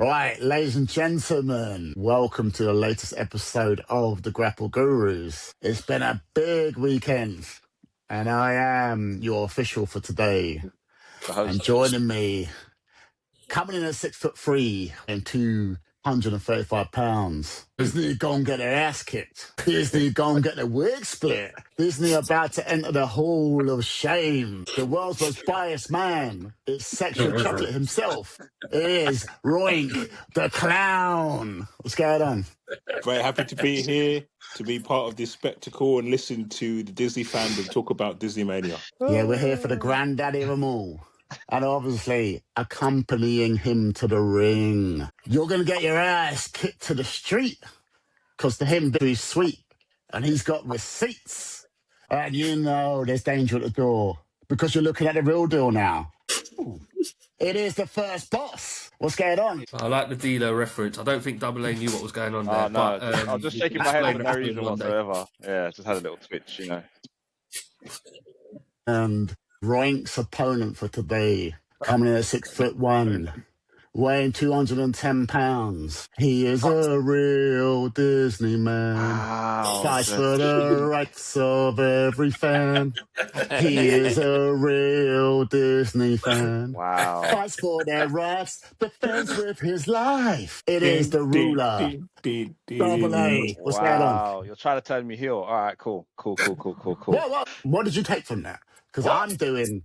Right, ladies and gentlemen, welcome to the latest episode of the Grapple Gurus. It's been a big weekend, and I am your official for today. And joining me, coming in at 6'3" and 235 pounds. Disney gonna get their ass kicked. Disney gonna get the wig split. Disney about to enter the Hall of Shame. The world's most biased man. It's sexual chocolate himself. It is Roink the Clown. What's going on? Very happy to be here, to be part of this spectacle and listen to the Disney fandom talk about Disney Mania. Yeah, we're here for the granddaddy of them all. And obviously, accompanying him to the ring. You're going to get your ass kicked to the street. Because to him, he's sweet. And he's got receipts. And you know there's danger at the door. Because you're looking at the real deal now. Ooh. It is the first boss. What's going on? I like the dealer reference. I don't think Double A knew what was going on there. No, but, I was just shaking my head for no reason whatsoever. Yeah, just had a little twitch, you know. And Roink's opponent for today, coming in at 6'1", weighing 210 pounds. He is a real Disney man. Wow, Fights for the rights of every fan. He is a real Disney fan. Wow. Fights for their rights, defends with his life. It is the ruler. Double A. What's going on? Wow, you're trying to turn me heel. All right, cool. What did you take from that? Because I'm doing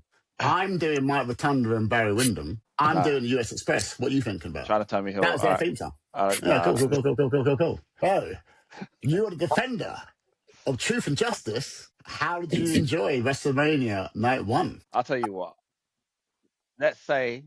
Mike Rotunda and Barry Windham. I'm doing US Express. What are you thinking about? Trying to turn me heel. That was their theme song. Yeah, cool. Oh, you're the defender of truth and justice. How did you enjoy WrestleMania Night 1? I'll tell you what. Let's say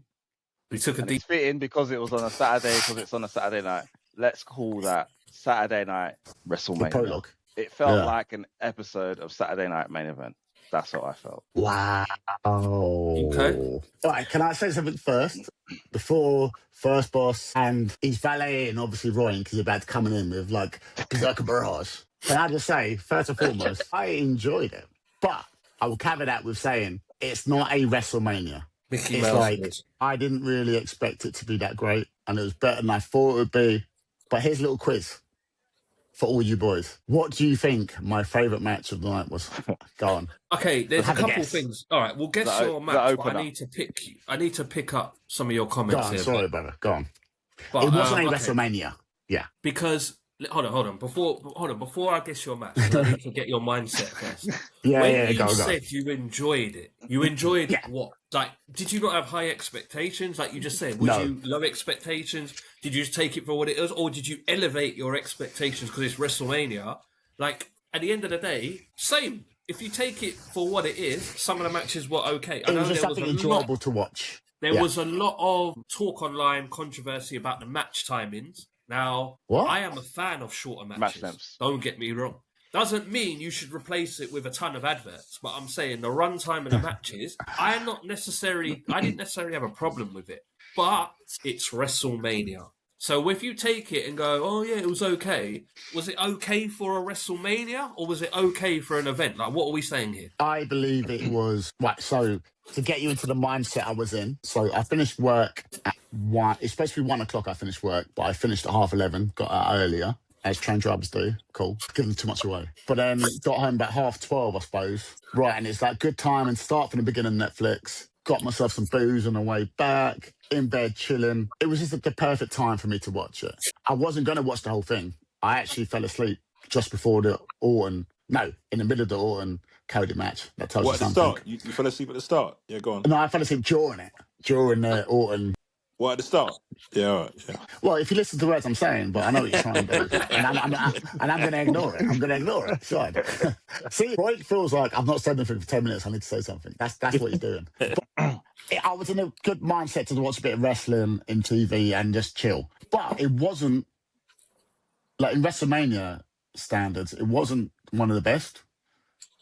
we took a deep spitting because it was on a Saturday, because it's on a Saturday night. Let's call that Saturday night WrestleMania. The prologue. It felt like an episode of Saturday Night Main Event. That's what I felt. Wow. Okay. All right, can I say something first? Before first boss and his valet and obviously Roy, because he's about to come in with like a barrage. Can I just say, first and foremost, I enjoyed it. But I will caveat that with saying it's not a WrestleMania. Mickey It's Mouse like, was. I didn't really expect it to be that great, and it was better than I thought it would be. But here's a little quiz for all you boys. What do you think my favourite match of the night was? Go on. Okay, there's a Have a couple guess. things. All right, well, guess your match, but I need to pick up some of your Go comments on, here. sorry, brother. Go on. But, It wasn't a okay. WrestleMania. Yeah. Because hold on. Before I guess your match, I need to get your mindset first. Yeah, You go. said you enjoyed it. You enjoyed Yeah. what? Like, did you not have high expectations? Like you just said, No. you low expectations? Did you just take it for what it is, or did you elevate your expectations because it's WrestleMania? Like, at the end of the day, same. If you take it for what it is, some of the matches were okay. It was just something enjoyable to watch. There was a lot of talk online, controversy about the match timings. Now, What? I am a fan of shorter matches. Match lengths. Don't get me wrong. Doesn't mean you should replace it with a ton of adverts, but I'm saying the runtime of the matches, I didn't necessarily have a problem with it. But it's WrestleMania. So if you take it and go, oh yeah, it was okay. Was it okay for a WrestleMania, or was it okay for an event? Like, what are we saying here? I believe it was right. So to get you into the mindset I was in, so I finished work at 1. It's supposed to be 1 o'clock. I finished work, but I finished at 11:30. Got out earlier, as train drivers do. Cool, giving too much away. But then got home about 12:30, I suppose. Right, and it's like good time and start from the beginning of Netflix. Got myself some booze on the way back. In bed, chilling. It was just the perfect time for me to watch it. I wasn't going to watch the whole thing. I actually fell asleep just before the Orton. No, in the middle of the Orton Cody match. That tells you What, at the something. start? You fell asleep at the start? Yeah, go on. No, I fell asleep during it. During the Orton. What, at the start? Yeah, all right, yeah. Well, if you listen to the words I'm saying, but I know what you're trying to do. And I'm going to ignore it. I'm going to ignore it. Sorry. See, Roy feels like I've not said anything for 10 minutes. I need to say something. That's what he's doing. But I was in a good mindset to watch a bit of wrestling in TV and just chill. But it wasn't, like in WrestleMania standards, it wasn't one of the best.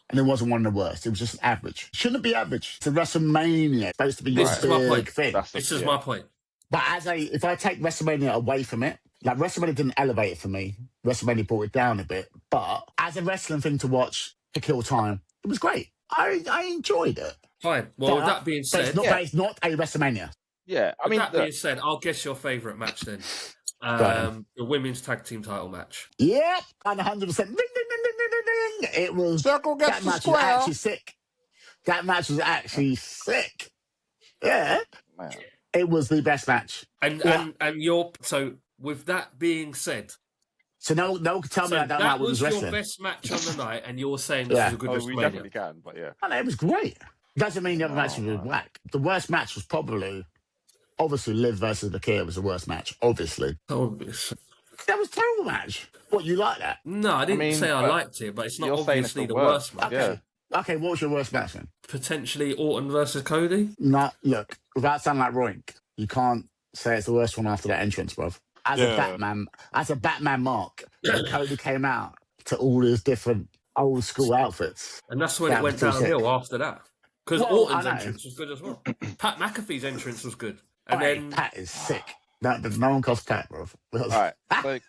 And it wasn't one of the worst. It was just average. Shouldn't be average. It's a WrestleMania. It's supposed to be This is my point. thing. This is my point. But if I take WrestleMania away from it, like WrestleMania didn't elevate it for me. WrestleMania brought it down a bit. But as a wrestling thing to watch to kill time, it was great. I enjoyed it. Fine. Well, with that being said, it's not a WrestleMania. Yeah, I With mean, that being said, I'll guess your favourite match then. The women's tag team title match. Yep, and 100%. Ding, ding, ding, ding, ding, ding, ding. It was Circle gets that the match was square. actually sick. That match was actually sick. Yeah, man. it was the best match. And so with that being said, So no one can tell me so I don't like that women's was your wrestling. best match on the night, and you're saying this was a good Oh, we WrestleMania. definitely can, but yeah. And it was great. Doesn't mean the other matches were whack. The worst match was probably, obviously, Liv versus Nakia was the worst match. Obviously, Obviously. that was a terrible match. What, you like that? No, I didn't say I liked it, but it's not you're saying it's obviously the the worst match. Okay. Okay, what was your worst match then? Potentially Orton versus Cody. No, look, without sounding like Roink, you can't say it's the worst one after that entrance, bruv. As a Batman mark, when Cody came out to all his different old school outfits. And that's when it went downhill after that. Because Orton's entrance was good as well. Pat McAfee's entrance was good. And then Pat is sick. No one calls Pat, bruv. All right, so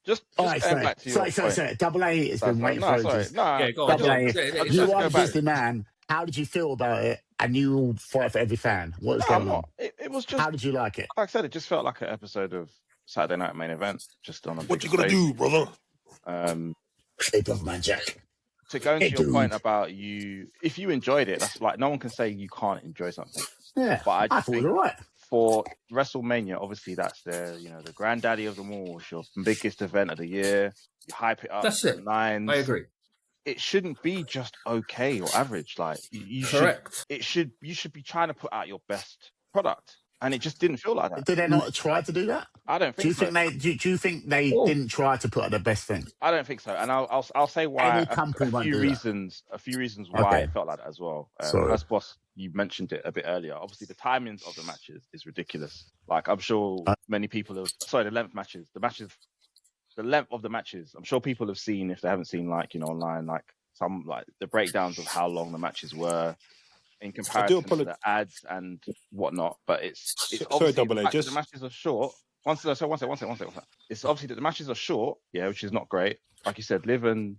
just going back to your sorry. Double A has been waiting for ages. Yeah, go on. Double A. You are a back. Disney man. How did you feel about it? And you will fight for every fan. What was going on? It was just. How did you like it? Like I said, it just felt like an episode of Saturday Night Main Event, just on a. What you gonna do, brother? Shape of man, Jack. To go into your point about if you enjoyed it, that's like no one can say you can't enjoy something. Yeah, but I thought you were right. For WrestleMania, obviously that's the the granddaddy of them all. It's your biggest event of the year. You hype it up. That's it. Nines. I agree. It shouldn't be just okay or average. Like you Correct. You should be trying to put out your best product, and it just didn't feel like that. Did they not try to do that? I don't think. Do you think they didn't try to put out the best thing? I don't think so, and I'll say why. A few reasons why it felt like that as well. First, boss, you mentioned it a bit earlier. Obviously, the timings of the matches is ridiculous. Like I'm sure many people have. Sorry, the length of the matches. I'm sure people have seen, if they haven't seen, like online, like some like the breakdowns of how long the matches were in comparison to the ads and whatnot. But it's obviously the matches are short. One second. It's obviously that the matches are short, which is not great. Like you said, Liv and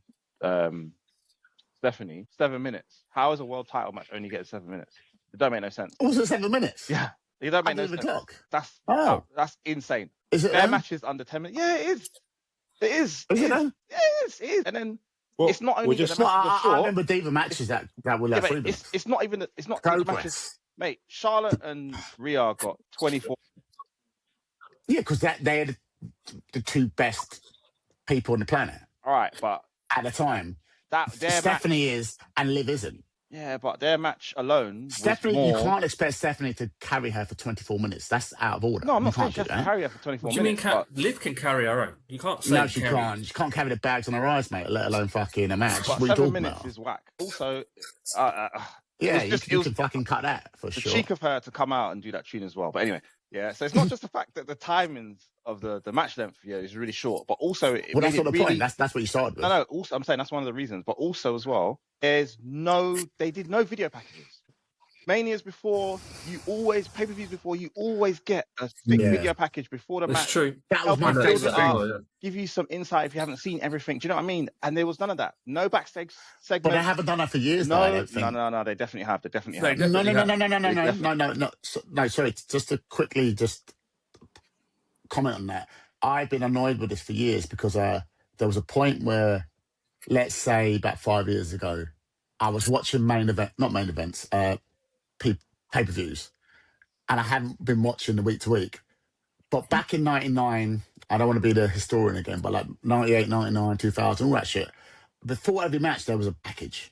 Stephanie, 7 minutes. How is a world title match only getting 7 minutes? It don't make no sense. Was it 7 minutes? Yeah, it don't make no sense. Clock. That's insane. Is it their matches under 10 minutes? Yeah, it is. It is. Is it though? Yeah, it is. And then it's not only the matches are short. I remember Diva matches that were like 3 minutes. It's not even. It's not the matches. Mate, Charlotte and Rhea got 24. Yeah, because they're the two best people on the planet. All right, but at the time, Stephanie is and Liv isn't. Yeah, but their match alone. Stephanie, you can't expect Stephanie to carry her for 24 minutes. That's out of order. No, I'm not saying she has to carry her for 24 minutes. Do you mean Liv can carry her own? You can't say no, she can't. She can't carry the bags on her eyes, mate, let alone fucking a match. But 7 minutes is whack. Also, yeah, you can fucking cut that for sure. The cheek of her to come out and do that tune as well. But anyway, yeah. So it's not just the fact that the timings of the match length is really short, but also that's not the point. That's what you started with. No. Also, I'm saying that's one of the reasons. But also as well, they did no video packages. Manias before, pay-per-views before, you always get a thick video package before the match. That's true. That was my favorite thing. Give you some insight if you haven't seen everything. Do you know what I mean? And there was none of that. No backstage segment. But they haven't done that for years. No, though, I don't think. No. They definitely have. No. Sorry, just to quickly comment on that. I've been annoyed with this for years because there was a point where, let's say about 5 years ago, I was watching pay-per-views, and I hadn't been watching the week to week. But back in 99, I don't want to be the historian again, but like 98, 99, 2000, all that shit. Before every match, there was a package.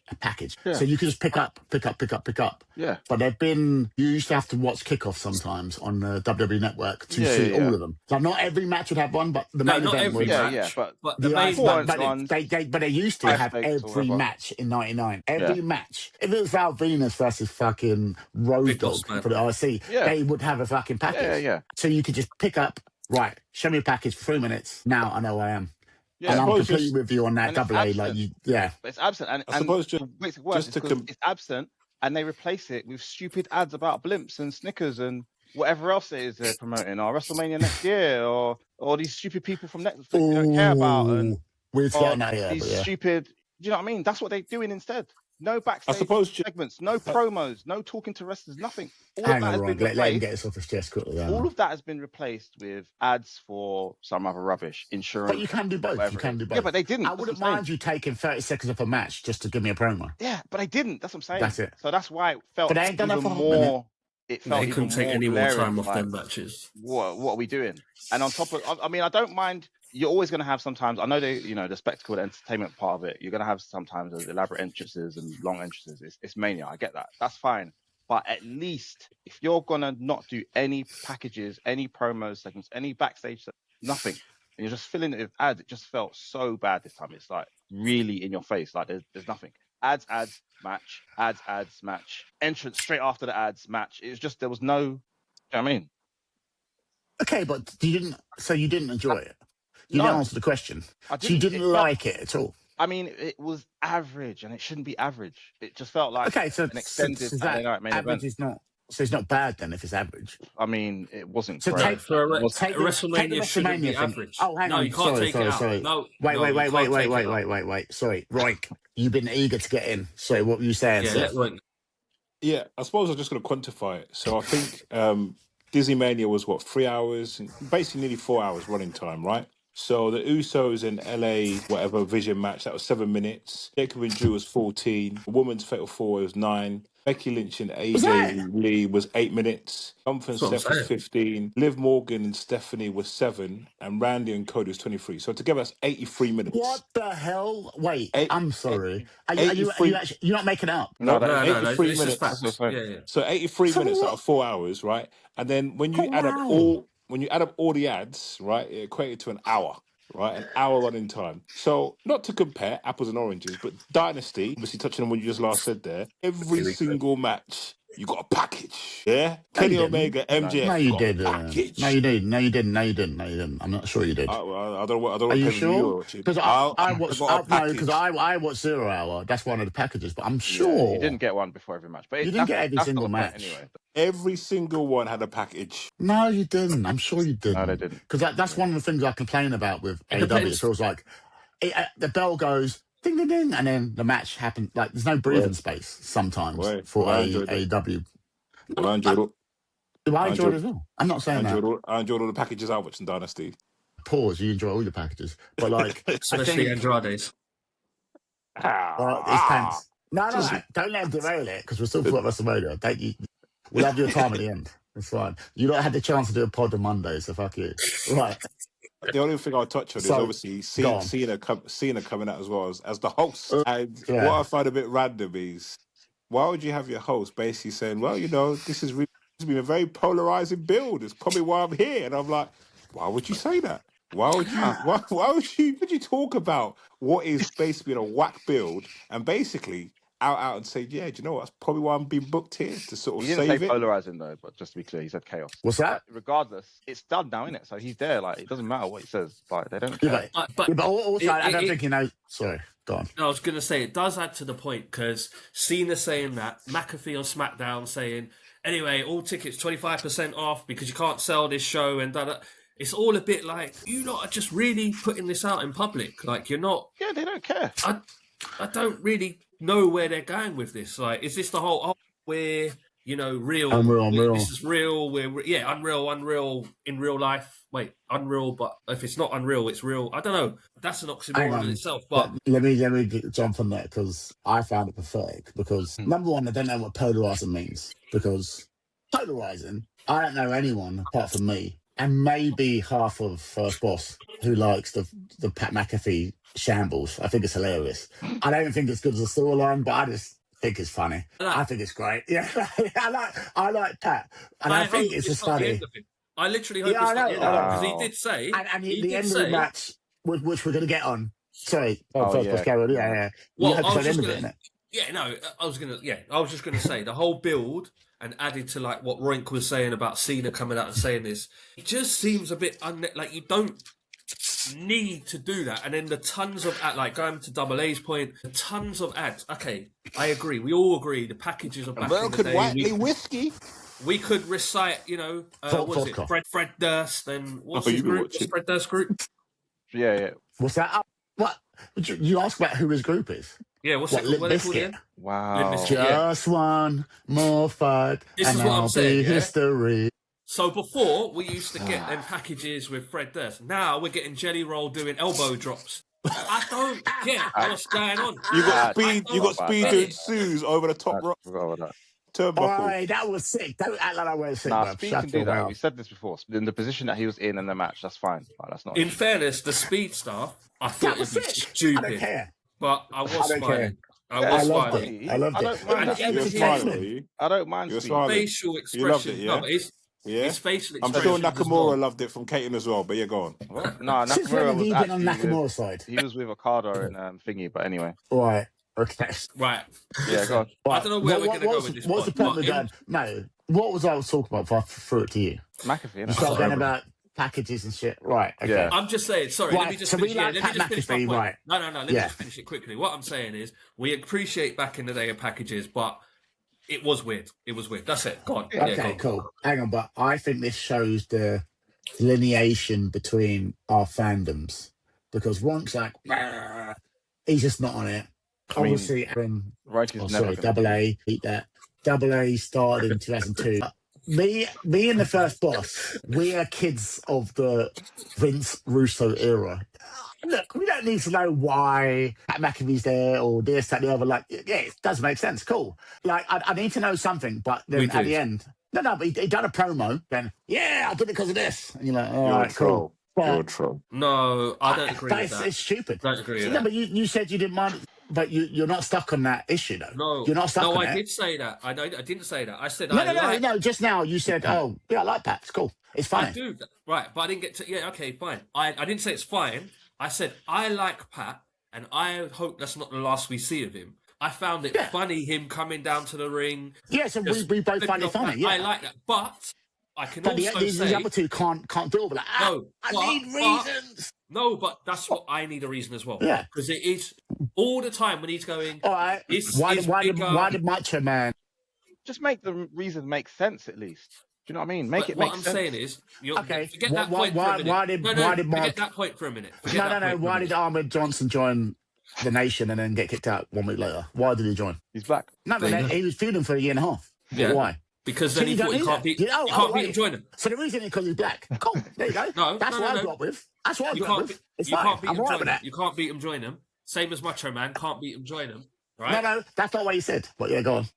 Yeah. So you could just pick up. Yeah. But you used to have to watch kickoff sometimes on the WWE Network to see all of them. So not every match would have one, but the main event would. But the main ones. But they used to have every match in 99. Every match. If it was Val Venus versus fucking Road Dogg for the RC, they would have a fucking package. Yeah. So you could just pick up, right, show me a package for 3 minutes. Now I know where I am. Yeah, and I'm completely with you on that double A. But it's absent, and I suppose it makes it worse because it's absent, and they replace it with stupid ads about blimps and Snickers and whatever else it is they're promoting, or WrestleMania next year, or these stupid people from Netflix you don't care about, and we've got these stupid. Do you know what I mean? That's what they're doing instead. No backstage segments, no promos, no talking to wrestlers, nothing. All of that has been replaced. Let him get this off his chest quickly. All of that has been replaced with ads for some other rubbish, insurance. But you can do both. You can do both. Yeah, but they didn't. I wouldn't mind you taking 30 seconds off a match just to give me a promo. Yeah, but they didn't. That's what I'm saying. That's it. So that's why it felt but they ain't done even that for more. It felt they couldn't take any more time off them matches. What are we doing? And on top of, I mean, I don't mind. You're always going to have sometimes. I know the spectacle, the entertainment part of it. You're going to have sometimes those elaborate entrances and long entrances. It's Mania. I get that. That's fine. But at least if you're gonna not do any packages, any promos segments, any backstage, nothing, and you're just filling it with ads, it just felt so bad this time. It's like really in your face. Like there's nothing. Ads, match, ads, match. Entrance straight after the ads, match. It was just there was no. You know what I mean? Okay, but you didn't enjoy it. You didn't answer the question. You didn't like it at all. I mean, it was average, and it shouldn't be average. It just felt like an extended Saturday Night main average event. So it's not bad then if it's average. I mean, it wasn't. So great. for WrestleMania shouldn't be average. Oh, hang on. No, you can't take it out. Sorry. No, wait. Sorry, Roik, you've been eager to get in. Sorry, what were you saying? Yeah, I suppose I'm just going to quantify it. So I think Disney Mania was 3 hours, basically nearly 4 hours running time, right? So the Usos in LA, whatever Vision match, that was 7 minutes. Jacob and Drew was 14. The Women's Fatal 4 was 9. Becky Lynch and AJ Lee was 8 minutes. Jonathan Steph was 15. Liv Morgan and Stephanie was 7. And Randy and Cody was 23. So together that's 83 minutes. What the hell? Wait, I'm sorry. You're not making it up? No, 83 minutes. Yeah. So 83 minutes out of 4 hours, right? And then when you add up all the ads, right, it equated to an hour. Right, an hour running time. So, not to compare apples and oranges, but Dynasty, obviously touching on what you just last said there, every single match, you got a package. Yeah? Kenny Omega, MJF. No, you didn't. No, you didn't. I'm not sure you did. I don't know. Are you sure? Because I watched 0 Hour. That's one of the packages, but I'm sure. Yeah, you didn't get one before every match. But you didn't get every single match. Anyway. Every single one had a package. No, you didn't. I'm sure you didn't. No, they didn't. Because that's one of the things I complain about with AEW. It feels like the bell goes ding, ding, ding, and then the match happens. Like there's no breathing space sometimes for AEW. Well, I enjoyed it. Do I enjoy it as well? I'm not saying that. I enjoyed all the packages I watched in Dynasty. Pause. You enjoy all the packages, but like especially Andrade's. His pants. No. Don't let him derail it because we're still for WrestleMania. We'll have your time at the end. It's fine. You don't have the chance to do a pod on Monday, so fuck you. Right. The only thing I'll touch on is obviously Cena coming out as well as the host. And what I find a bit random is, why would you have your host basically saying, well, this has been a very polarizing build. It's probably why I'm here. And I'm like, why would you say that? Why would you talk about what is basically a whack build and basically out and say, yeah, do you know what? That's probably why I'm being booked here to sort of save it. He didn't say polarizing though, but just to be clear, he said chaos. What's that? But regardless, it's done now, isn't it? So he's there. Like it doesn't matter what he says. Like they don't care. But also, I don't think he knows. Sorry, go on. No, I was going to say it does add to the point because Cena saying that, McAfee on SmackDown saying, anyway, all tickets 25% off because you can't sell this show and that. It's all a bit like you lot are just really putting this out in public. Like you're not. Yeah, they don't care. I don't really know where they're going with this. Like, is this the whole we're real? Unreal. This is real. Unreal in real life. Wait, unreal, but if it's not unreal, it's real. I don't know. That's an oxymoron in itself. But let me jump on that because I found it pathetic. Because number one, I don't know what polarizing means. Because polarizing, I don't know anyone apart from me. And maybe half of First Boss who likes the Pat McAfee shambles. I think it's hilarious. I don't think it's good as a storyline, but I just think it's funny. I think it's great. Yeah, I like Pat, and I think it's just funny. I literally hope it's not the end of it because he did say, and the end of the match, which we're going to get on. Sorry, First Boss Carol. Yeah. Well, I was just going to. Yeah, no, I was just going to say the whole build. And added to like what Roink was saying about Cena coming out and saying this, it just seems a bit like you don't need to do that. And then the tons of like going to Double A's point, the tons of ads. Okay, I agree. We all agree the packages are back in the day. Whiteley whiskey. We could recite, what's it? Fred Durst and what's his group? What's Fred Durst group? Yeah. What's that? What? You ask about who his group is? Yeah, what they called again? Wow. Just one more fight, This and is what I'm I'll saying, be yeah? history. So before, we used to get them packages with Fred Durst. Now we're getting Jelly Roll doing elbow drops. I don't get what's going on. You got speed doing it. Sues over the top rock turnbuckle. Alright, that was sick. Don't act like I was sick, Nah, bruv. Speed Shut can do your that. mouth. We said this before. In the position that he was in the match, that's fine. Like, that's not. In fairness, the speed stuff, I thought That was it'd be sick. I stupid. don't care. But I was smiling. I loved it. I loved I it. don't mind It was that. You're smiling, are you? I don't mind You're Speed. smiling. Facial You loved expression. it, No, yeah? but Yeah? his facial I'm expression. sure Nakamura loved it from Caton as well, but yeah, go on. What? No, Since when Nakamura have was you been on actually with. Nakamura's side? He was with Okada and thingy, but anyway. Right. Okay. Right. Yeah, go on. I don't know where we're going to go with this. What's the point of going? No. What was I talking about before I threw it to you? McAfee, You start going about packages and shit. Right. Okay. Yeah. I'm just saying, sorry, Right, let me just so finish, we like let me just finish my McAfee, point. right. No, let me just finish it quickly. What I'm saying is, we appreciate back in the day of packages, but it was weird. It was weird. That's it. Go on. Okay, go on. cool. Hang on, but I think this shows the delineation between our fandoms. Because Ronk's like, "Nah," he's just not on it. Obviously, Double A, beat that. Double A started in 2002. Me and the first boss, we are kids of the Vince Russo era. Look, we don't need to know why Pat McAfee's there or this, that, the other. Like, yeah, it does make sense. Cool. Like, I need to know something, but then at the end, no, but he done a promo. Then, yeah, I did it because of this. And you're like, all right, cool. You're a troll. No, I don't agree with that. It's stupid. Don't agree with No, that. but you said you didn't mind, but you're not stuck on that issue, though. No, you're not stuck on I it. did say that. I didn't say that. I said No. Just now you said, oh, yeah, I like that. It's cool. It's funny. I do. Right, but I didn't get to. Yeah, okay, fine. I didn't say it's fine. I said I like Pat, and I hope that's not the last we see of him. I found it funny him coming down to the ring. Yeah, so we both find it funny. Yeah, I like that, but I can also say the other two can't do it. Like, I need reasons. No, but that's what I need a reason as well. Yeah, because it is all the time when he's going. All right, why did Macho Man just make the reason make sense at least? Do you know what I mean? Make it make sense. What I'm saying is, okay. Forget that point for a minute. Forget that point for a minute. No. Why did Ahmed Johnson join the Nation and then get kicked out 1 week later? Why did he join? He's black. No, but he was feuding for a year and a half. Yeah. Why? Because then he thought he can't beat him, join him. So the reason is because he's black. Cool. There you go. That's what I got with. That's what I got with. You can't beat him, join him. You can't beat him, join him. Same as Macho Man, can't beat him, join him. Right? No, that's not what he said. But yeah, go on.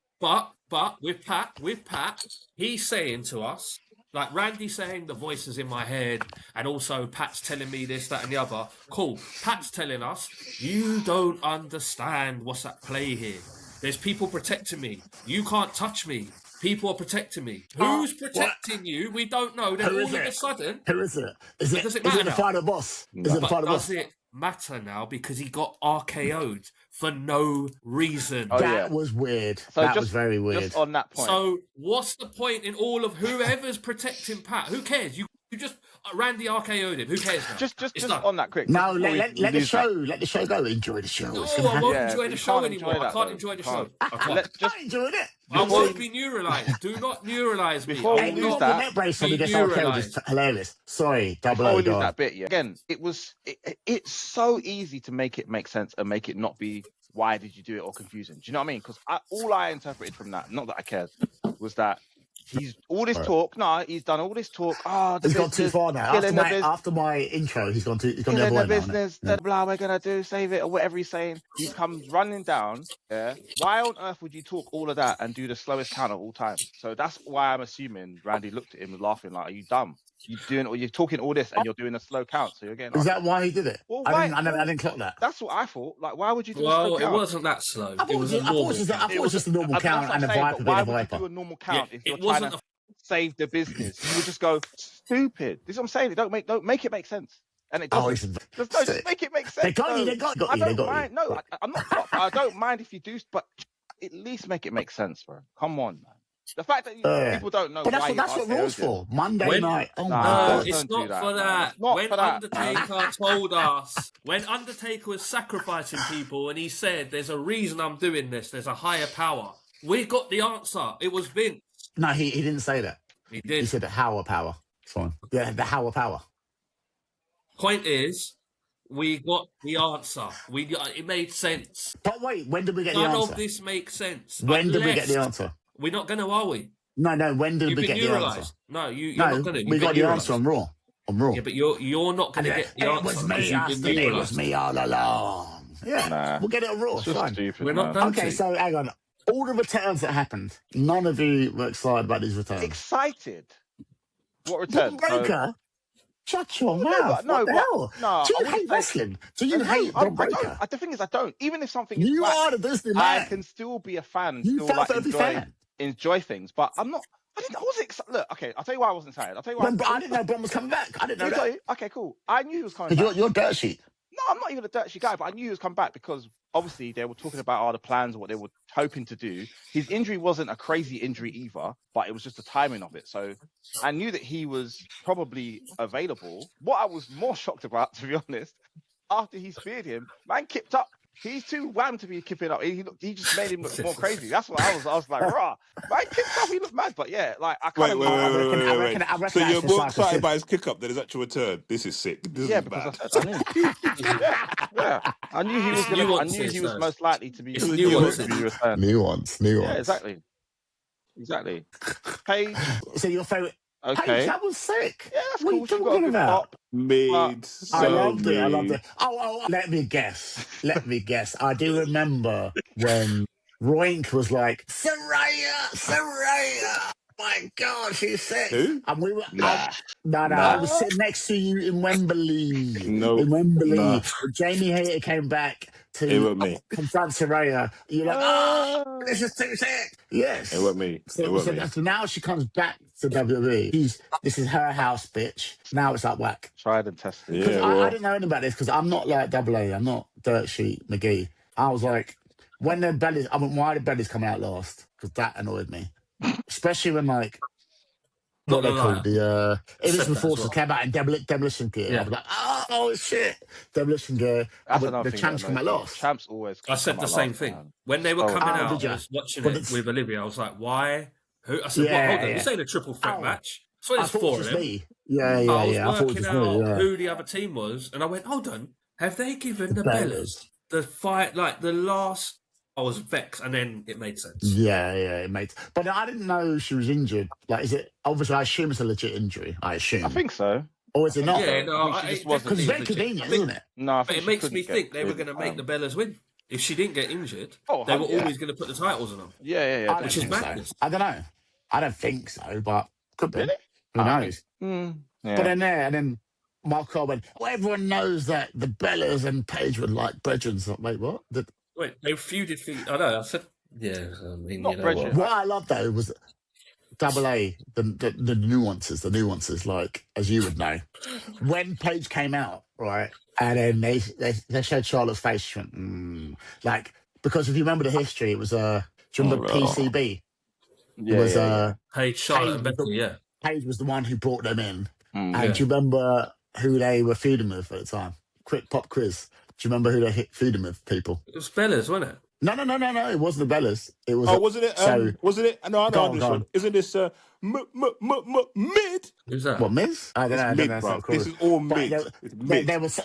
But with Pat, he's saying to us, like Randy saying the voices in my head, and also Pat's telling me this, that, and the other. Cool. Pat's telling us, you don't understand what's at play here. There's people protecting me. You can't touch me. People are protecting me. Who's protecting you? We don't know. Then all of a sudden... Who is it? Is it the final boss? No. Is it the final boss? Does it matter now because he got RKO'd for no reason? That was weird. So that was very weird. Just on that point. So what's the point in all of whoever's protecting Pat? Who cares? You just... Randy RKO'd him. Who cares now? Just on that quick. No, let the show go. Enjoy the show. No, I won't enjoy the show anymore. I can't enjoy the show. I can't. Just enjoy it. I won't be neuralized. Do not neuralize me. Before we lose that, it's hilarious. Sorry, double O. Before we lose that bit, again, it's so easy to make it make sense and make it not be why did you do it or confusing. Do you know what I mean? Because all I interpreted from that, not that I cared, was that he's all this talk. No, he's done all this talk. He's gone too far now. After my intro, he's gone the other way. Business, blah, we're gonna do, save it, or whatever he's saying. He comes running down. Yeah. Why on earth would you talk all of that and do the slowest count of all time? So that's why I'm assuming Randy looked at him laughing like, "Are you dumb? You're talking all this and you're doing a slow count, so you're getting." Is that why he did it? Well, I didn't clock that. That's what I thought. Like, why would you do a slow count? Well, it wasn't that slow. I thought it was just a normal count and a Viper being a Viper. Why would you do a normal count if you're trying to save the business? You would just go stupid. This is what I'm saying. Don't make it make sense. And it doesn't. Just make it make sense. They got you. I don't mind. No, I'm not. I don't mind if you do, but at least make it make sense, bro. Come on, man. The fact that people don't know. But that's what Raw's for. Monday night. Oh no, it's not for that. When Undertaker told us, when Undertaker was sacrificing people, and he said, "There's a reason I'm doing this. There's a higher power." We got the answer. It was Vince. No, he didn't say that. He did. He said the higher power. Fine. Yeah, the higher power. Point is, We got the answer. It made sense. But wait, when did we get the None answer? of this makes sense. When did we get the answer? We're not going to, are we? No. When did You've we been get the answer? neuralised. No, you're No, not going to. we got the answer on Raw. On Raw. Yeah, but you're not going to get the answer. It was me, you've been Austin. It was me all along. Yeah, Nah. we'll get it on Raw. It's just Fine. stupid, We're not man. done. Okay, so hang on. All the returns that happened, none of you were excited about these returns. Excited? What return? Braun Breaker? Shut your mouth. What the hell? No, Do you hate wrestling? Do you hate Braun Breaker? The thing is, I don't. Even if something is You are the Disney man. I can still be a fan and You still felt like enjoy things, but I'm not. I wasn't excited. Look, okay, I'll tell you why I wasn't excited. I'll tell you why. I didn't know Braun was coming back. I didn't know that. Okay, cool. I knew he was coming back. You're dirt sheet. No, I'm not even a dirt sheet guy, but I knew he was coming back because obviously they were talking about all the plans and what they were hoping to do. His injury wasn't a crazy injury either, but it was just the timing of it. So I knew that he was probably available. What I was more shocked about, to be honest, after he speared him, man kicked up. He's too wham to be keeping up. He just made him look more crazy. That's what I was like, rah. Man kicked up, he looked mad. But yeah, like I kind of wait. So you're more excited by his kick up than his actual return. This is sick. This is because bad. I knew. I knew he was gonna. I knew he was most likely to be returned. Nuance. Yeah, exactly. Paige. So your favorite? Okay, Paige, that was sick. Yeah, that's what cool. are you talking about? I loved it. Oh, let me guess. I do remember when Roink was like, Saraya. My God, she's sick. Who? And we were Nah. I was sitting next to you in Wembley. In Wembley. Jamie Hayter came back to confront Saraya. You're like, this is too sick. Yes. It wasn't me. So now she comes back to WWE. This is her house, bitch. Now it's like whack. Tried and tested. Yeah, I didn't know anything about this because I'm not like AA. I'm not Dirt Sheet McGee. I was like, when the bellies, why the bellies coming out last? Because that annoyed me. Especially when like what they called the Invisible Forces came out in demolition gear. Yeah. I was like, oh shit, demolition gear. The champs come out last. Champs always. I said the same thing when they were coming out. I was watching it with Olivia. I was like, why? Who? I said, hold on, this ain't a triple threat match. So there's four of them. I was working out who the other team was, and I went, hold on, have they given the Bellas the fight like the last? I was vexed, and then it made sense. Yeah, it made. But I didn't know she was injured. Like, is it? Obviously, I assume it's a legit injury. I think so. Or is it not? Yeah, no, she just wasn't. Because it's very convenient, isn't it? No, but it makes me think they were going to make the Bellas win. If she didn't get injured, they were always going to put the titles on them. Yeah. Which is madness. So. I don't know. I don't think so, but could be. Really? Who knows? But then Mark Cole went, everyone knows that the Bellas and Paige were like brethren. Wait, what? Wait, they feuded for... I know, I said... Yeah, I mean, not what I loved, though, was AA, the nuances, like, as you would know. When Paige came out, right, and then they showed Charlotte's face, she went, like, because if you remember the history, it was, do you remember PCB? Yeah, it was, Paige, Charlotte, and Becky, Paige was the one who brought them in. And do you remember who they were feuding with at the time? Quick pop quiz. Do you remember who they feuding with, people? It was Bellas, wasn't it? No. It wasn't the Bellas. It was. Wasn't it? Wasn't it? No, I know this one. Isn't this mid? Who's that? What, Miz? I don't know. Mid, bro. This is all mid. There was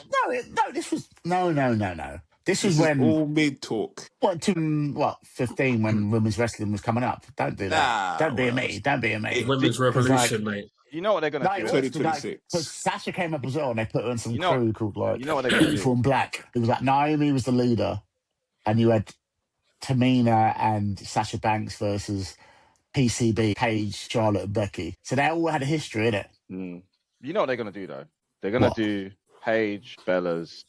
This was no. This is when all mid talk. 15 when women's wrestling was coming up. Don't do that. Don't be a me. Women's revolution, mate. You know what they're going to do? 2026. Because Sasha came up as well, and they put her in some crew called like. You know what they're going to do? Uniform Black. It was like Naomi was the leader, and you had Tamina and Sasha Banks versus PCB, Paige, Charlotte, and Becky. So they all had a history, innit? You know what they're going to do, though? They're going to do Paige, Bellas,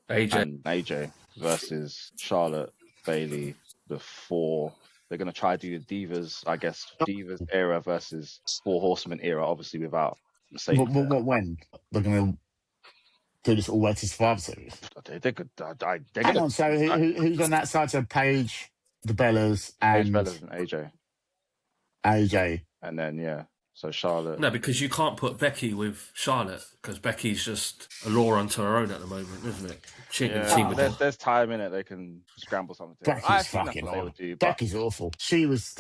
AJ versus Charlotte, Bayley, the four. They're going to try to do the Divas, I guess, Divas era versus Four Horsemen era, obviously without Mercedes. When? They're going to do this all way to Survivor Series? They could. Hang on, so who's on that side? So Paige, the Bellas, and... Paige, Bellas, and AJ. AJ. And then, so Charlotte. No, because you can't put Becky with Charlotte, because Becky's just a law unto her own at the moment, isn't it? There's time in it. They can scramble something. Becky's fucking awful. Becky's awful. She was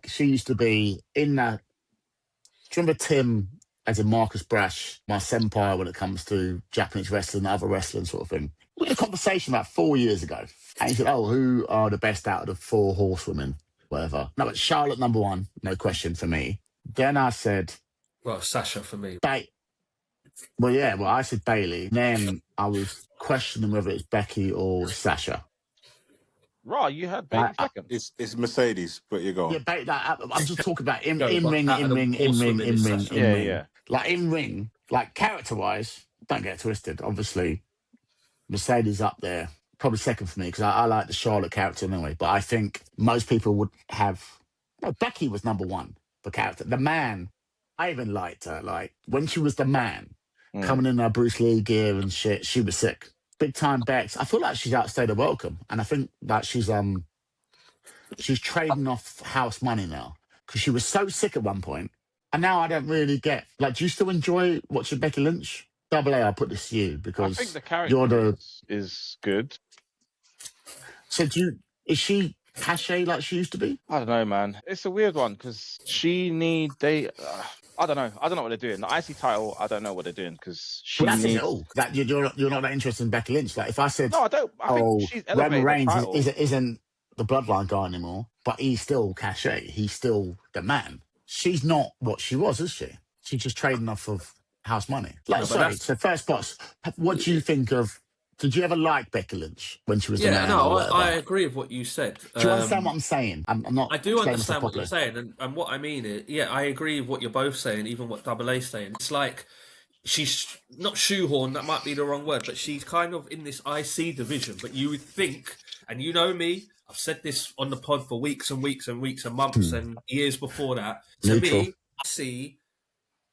she used to be in that. Do you remember Tim as in Marcus Brash, my senpai when it comes to Japanese wrestling and other wrestling sort of thing. We had a conversation about 4 years ago. And he said, oh, who are the best out of the 4 horsewomen? Whatever. No, but Charlotte number 1, no question for me. Then I said... Well, Sasha for me. I said Bailey. Then I was questioning whether it's Becky or Sasha. Right, you had Bailey second. It's Mercedes, but you go. Yeah, I'm just talking about in ring. Like in ring, like character-wise, don't get twisted. Obviously, Mercedes up there, probably second for me because I like the Charlotte character anyway. But I think most people would have... No, Becky was number 1 for character. The Man, I even liked her. Like when she was the Man, coming in her Bruce Lee gear and shit, she was sick. Big time Bex. I feel like she's outstayed her welcome, and I think that she's trading off house money now because she was so sick at one point, and now I don't really get. Like, do you still enjoy watching Becky Lynch? Double A, I'll put this to you because I think the character is good. So is she cachet like she used to be? I don't know, man. It's a weird one because I don't know. I don't know what they're doing. The IC title, I don't know what they're doing because she that's needs... it all. That you're not that interested in Becky Lynch. Like if I said, no, I don't. I think she's elevated Roman the Reigns title. isn't the bloodline guy anymore, but he's still cachet. He's still the Man. She's not what she was, is she? She's just trading off of house money. Like, so first boss, what do you think of? Did you ever like Becky Lynch when she was the Man? I agree with what you said. Do you understand what I'm saying? I'm not. I do understand what you're saying, and what I mean is, I agree with what you're both saying, even what Double A's saying. It's like she's not shoehorned, that might be the wrong word, but she's kind of in this IC division. But you would think, and you know me, I've said this on the pod for weeks and weeks and weeks and months and years before that. To me, IC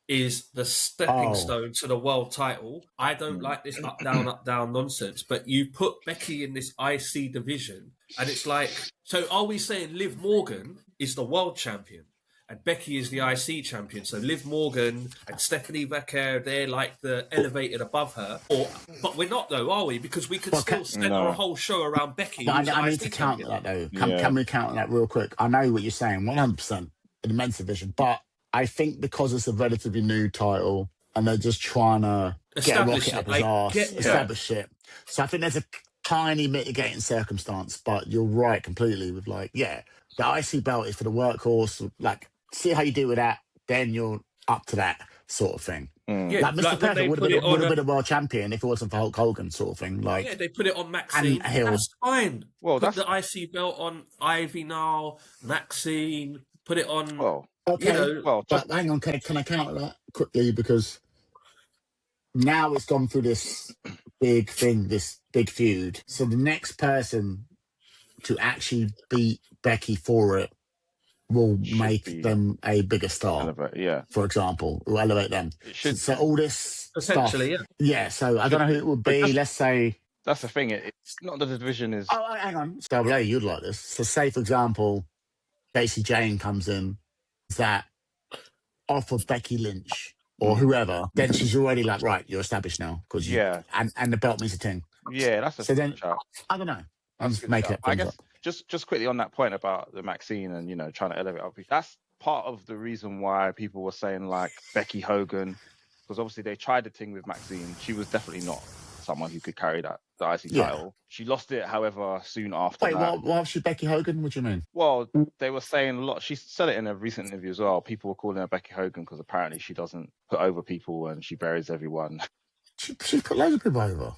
is the stepping stone to the world title. I don't like this up down nonsense, but you put Becky in this IC division and it's like, so are we saying Liv Morgan is the world champion and Becky is the IC champion? So Liv Morgan and Stephanie Becker, they're like the elevated above her. But we're not though, are we? Because we could still spend our whole show around Becky. I need to counter that though. Can we counter that real quick? I know what you're saying, 100% in the men's division, but I think because it's a relatively new title and they're just trying to get a rocket up his arse, establish it. So I think there's a tiny mitigating circumstance, but you're right completely with the IC belt is for the workhorse. Like, see how you do with that, then you're up to that sort of thing. Like Mr. Perfect would have been a world champion if it wasn't for Hulk Hogan sort of thing. Like, they put it on Maxine. That's fine. Well, put the IC belt on Ivy now, Maxine. Put it on. Well, okay. But hang on, can I counter that quickly? Because now it's gone through this big thing, this big feud. So the next person to actually beat Becky for it will make them a bigger star. For example, will elevate them. So all this potentially, stuff, so I don't know who it would be. Let's say that's the thing. It's not that the division is. Oh, hang on. Double A, you'd like this. So say, for example, Casey Jane comes in, that off of Becky Lynch or whoever, then she's already like, right, you're established now because and the belt means a thing. Yeah, that's a shout. I don't know. I'm just making it. I guess just quickly on that point about the Maxine and trying to elevate up. That's part of the reason why people were saying like Becky Hogan, because obviously they tried the thing with Maxine. She was definitely not someone who could carry the IC title. She lost it, however, soon after that. Why was she Becky Hogan? What do you mean? Well, they were saying a lot. She said it in a recent interview as well. People were calling her Becky Hogan because apparently she doesn't put over people and she buries everyone. She put loads of people over.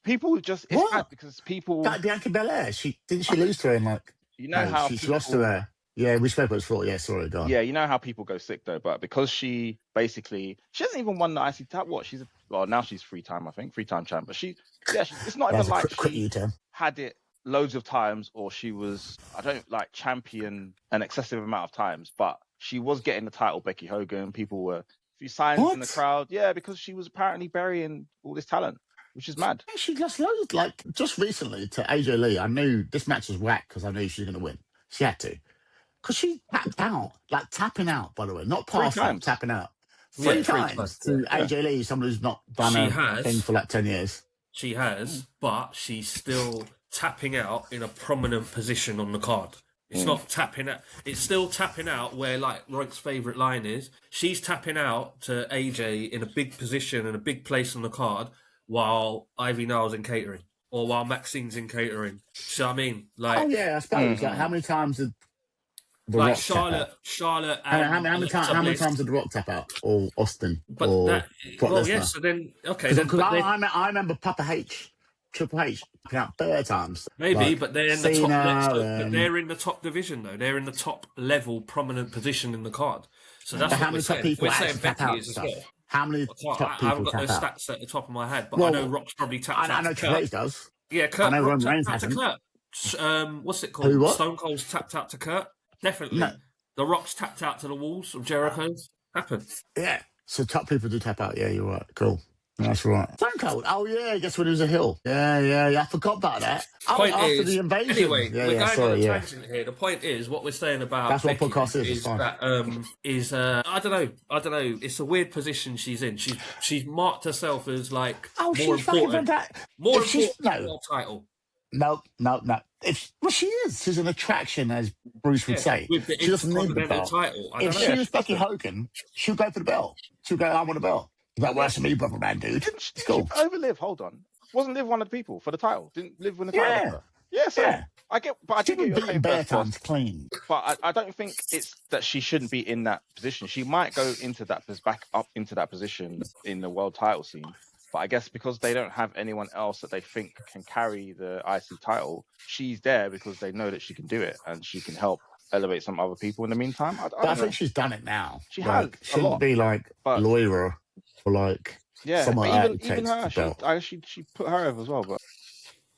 People just... It's bad because people... Like Bianca Belair. Didn't she lose to her in like... how she lost to her. Yeah, we spoke about this before. Yeah, sorry, go on. Yeah, you know how people go sick though, but because she hasn't even won the IC title. What? Now she's 3-time, I think, 3-time champ. But it's not even like she had it loads of times or she was, champion an excessive amount of times, but she was getting the title, Becky Hogan. People were, a few signs in the crowd. Yeah, because she was apparently burying all this talent, which is mad. She lost loads, like just recently to AJ Lee. I knew this match was whack because I knew she was going to win. She had to. Because she tapped out, like tapping out, by the way, not past time, tapping out. Three times to AJ Lee, someone who's not done a thing for like 10 years. She has, but she's still tapping out in a prominent position on the card. It's not tapping out. It's still tapping out where, like, Royk's favourite line is. She's tapping out to AJ in a big position and a big place on the card while Ivy Niles in catering. Or while Maxine's in catering. Do you know what I mean? Like, Oh, yeah, I suppose. Like, how many times did The like Rock tap out? Charlotte How and many times did The Rock tap out? Or Austin? But or that, Brock well, Lesnar? yes. So then, okay, then, Because but then I remember Triple H tapping out bare times. maybe, Like, but they're in the Cena top. But and- they're in the top division, though. They're in the top level, prominent position in the card. So that's But how what we're many top saying. people We're saying actually tap Becky out is as stuff? well. How many I top haven't people got those tap out? stats at the top of my head, but Well, I know Rock's probably tapped I out know to Triple Kurt. H does. Yeah, Kurt. I know Rock Roman Reigns tapped out to hasn't. Kurt. What's it called? Who, what? Stone Cold's tapped out to Kurt. Definitely. No. The Rock's tapped out to the walls of Jericho. Happened. Yeah. So top people do tap out. Yeah, you're right. Cool. That's right. Stone Cold. Oh, yeah. Guess when he was a heel. Yeah. I forgot about that. Oh, Point after is, the invasion. anyway, Yeah, we're going sorry, on a yeah. tangent here. The point is, what we're saying about That's what Becky podcast is, it's fine. that I don't know. It's a weird position she's in. She's marked herself as like Oh, more she's fucking important. fantastic. More If she's- important than no. the title. No. Well, she is. She's an attraction, as Bruce would say. With the She doesn't need the Intercontinental belt. title. I If don't she know. was Becky Hogan, she'll go for the belt. She'll go, I want a belt. That works for me, brother man, dude. Didn't It's cool. she overlive? Hold on. Wasn't Liv one of the people for the title? Didn't Liv win the title? Yeah. with her? Yeah, so Yeah. I get, but I She did get was your beating saying bare first, boss. times clean. But I don't think it's that she shouldn't be in that position. She might go into that, back up into that position in the world title scene. But I guess because they don't have anyone else that they think can carry the IC title, she's there because they know that she can do it and she can help elevate some other people in the meantime. I But I think she's done it now. She like, has a shouldn't lot. be like But- Laura or like yeah, someone but like that even her, takes the belt. she put her over as well. But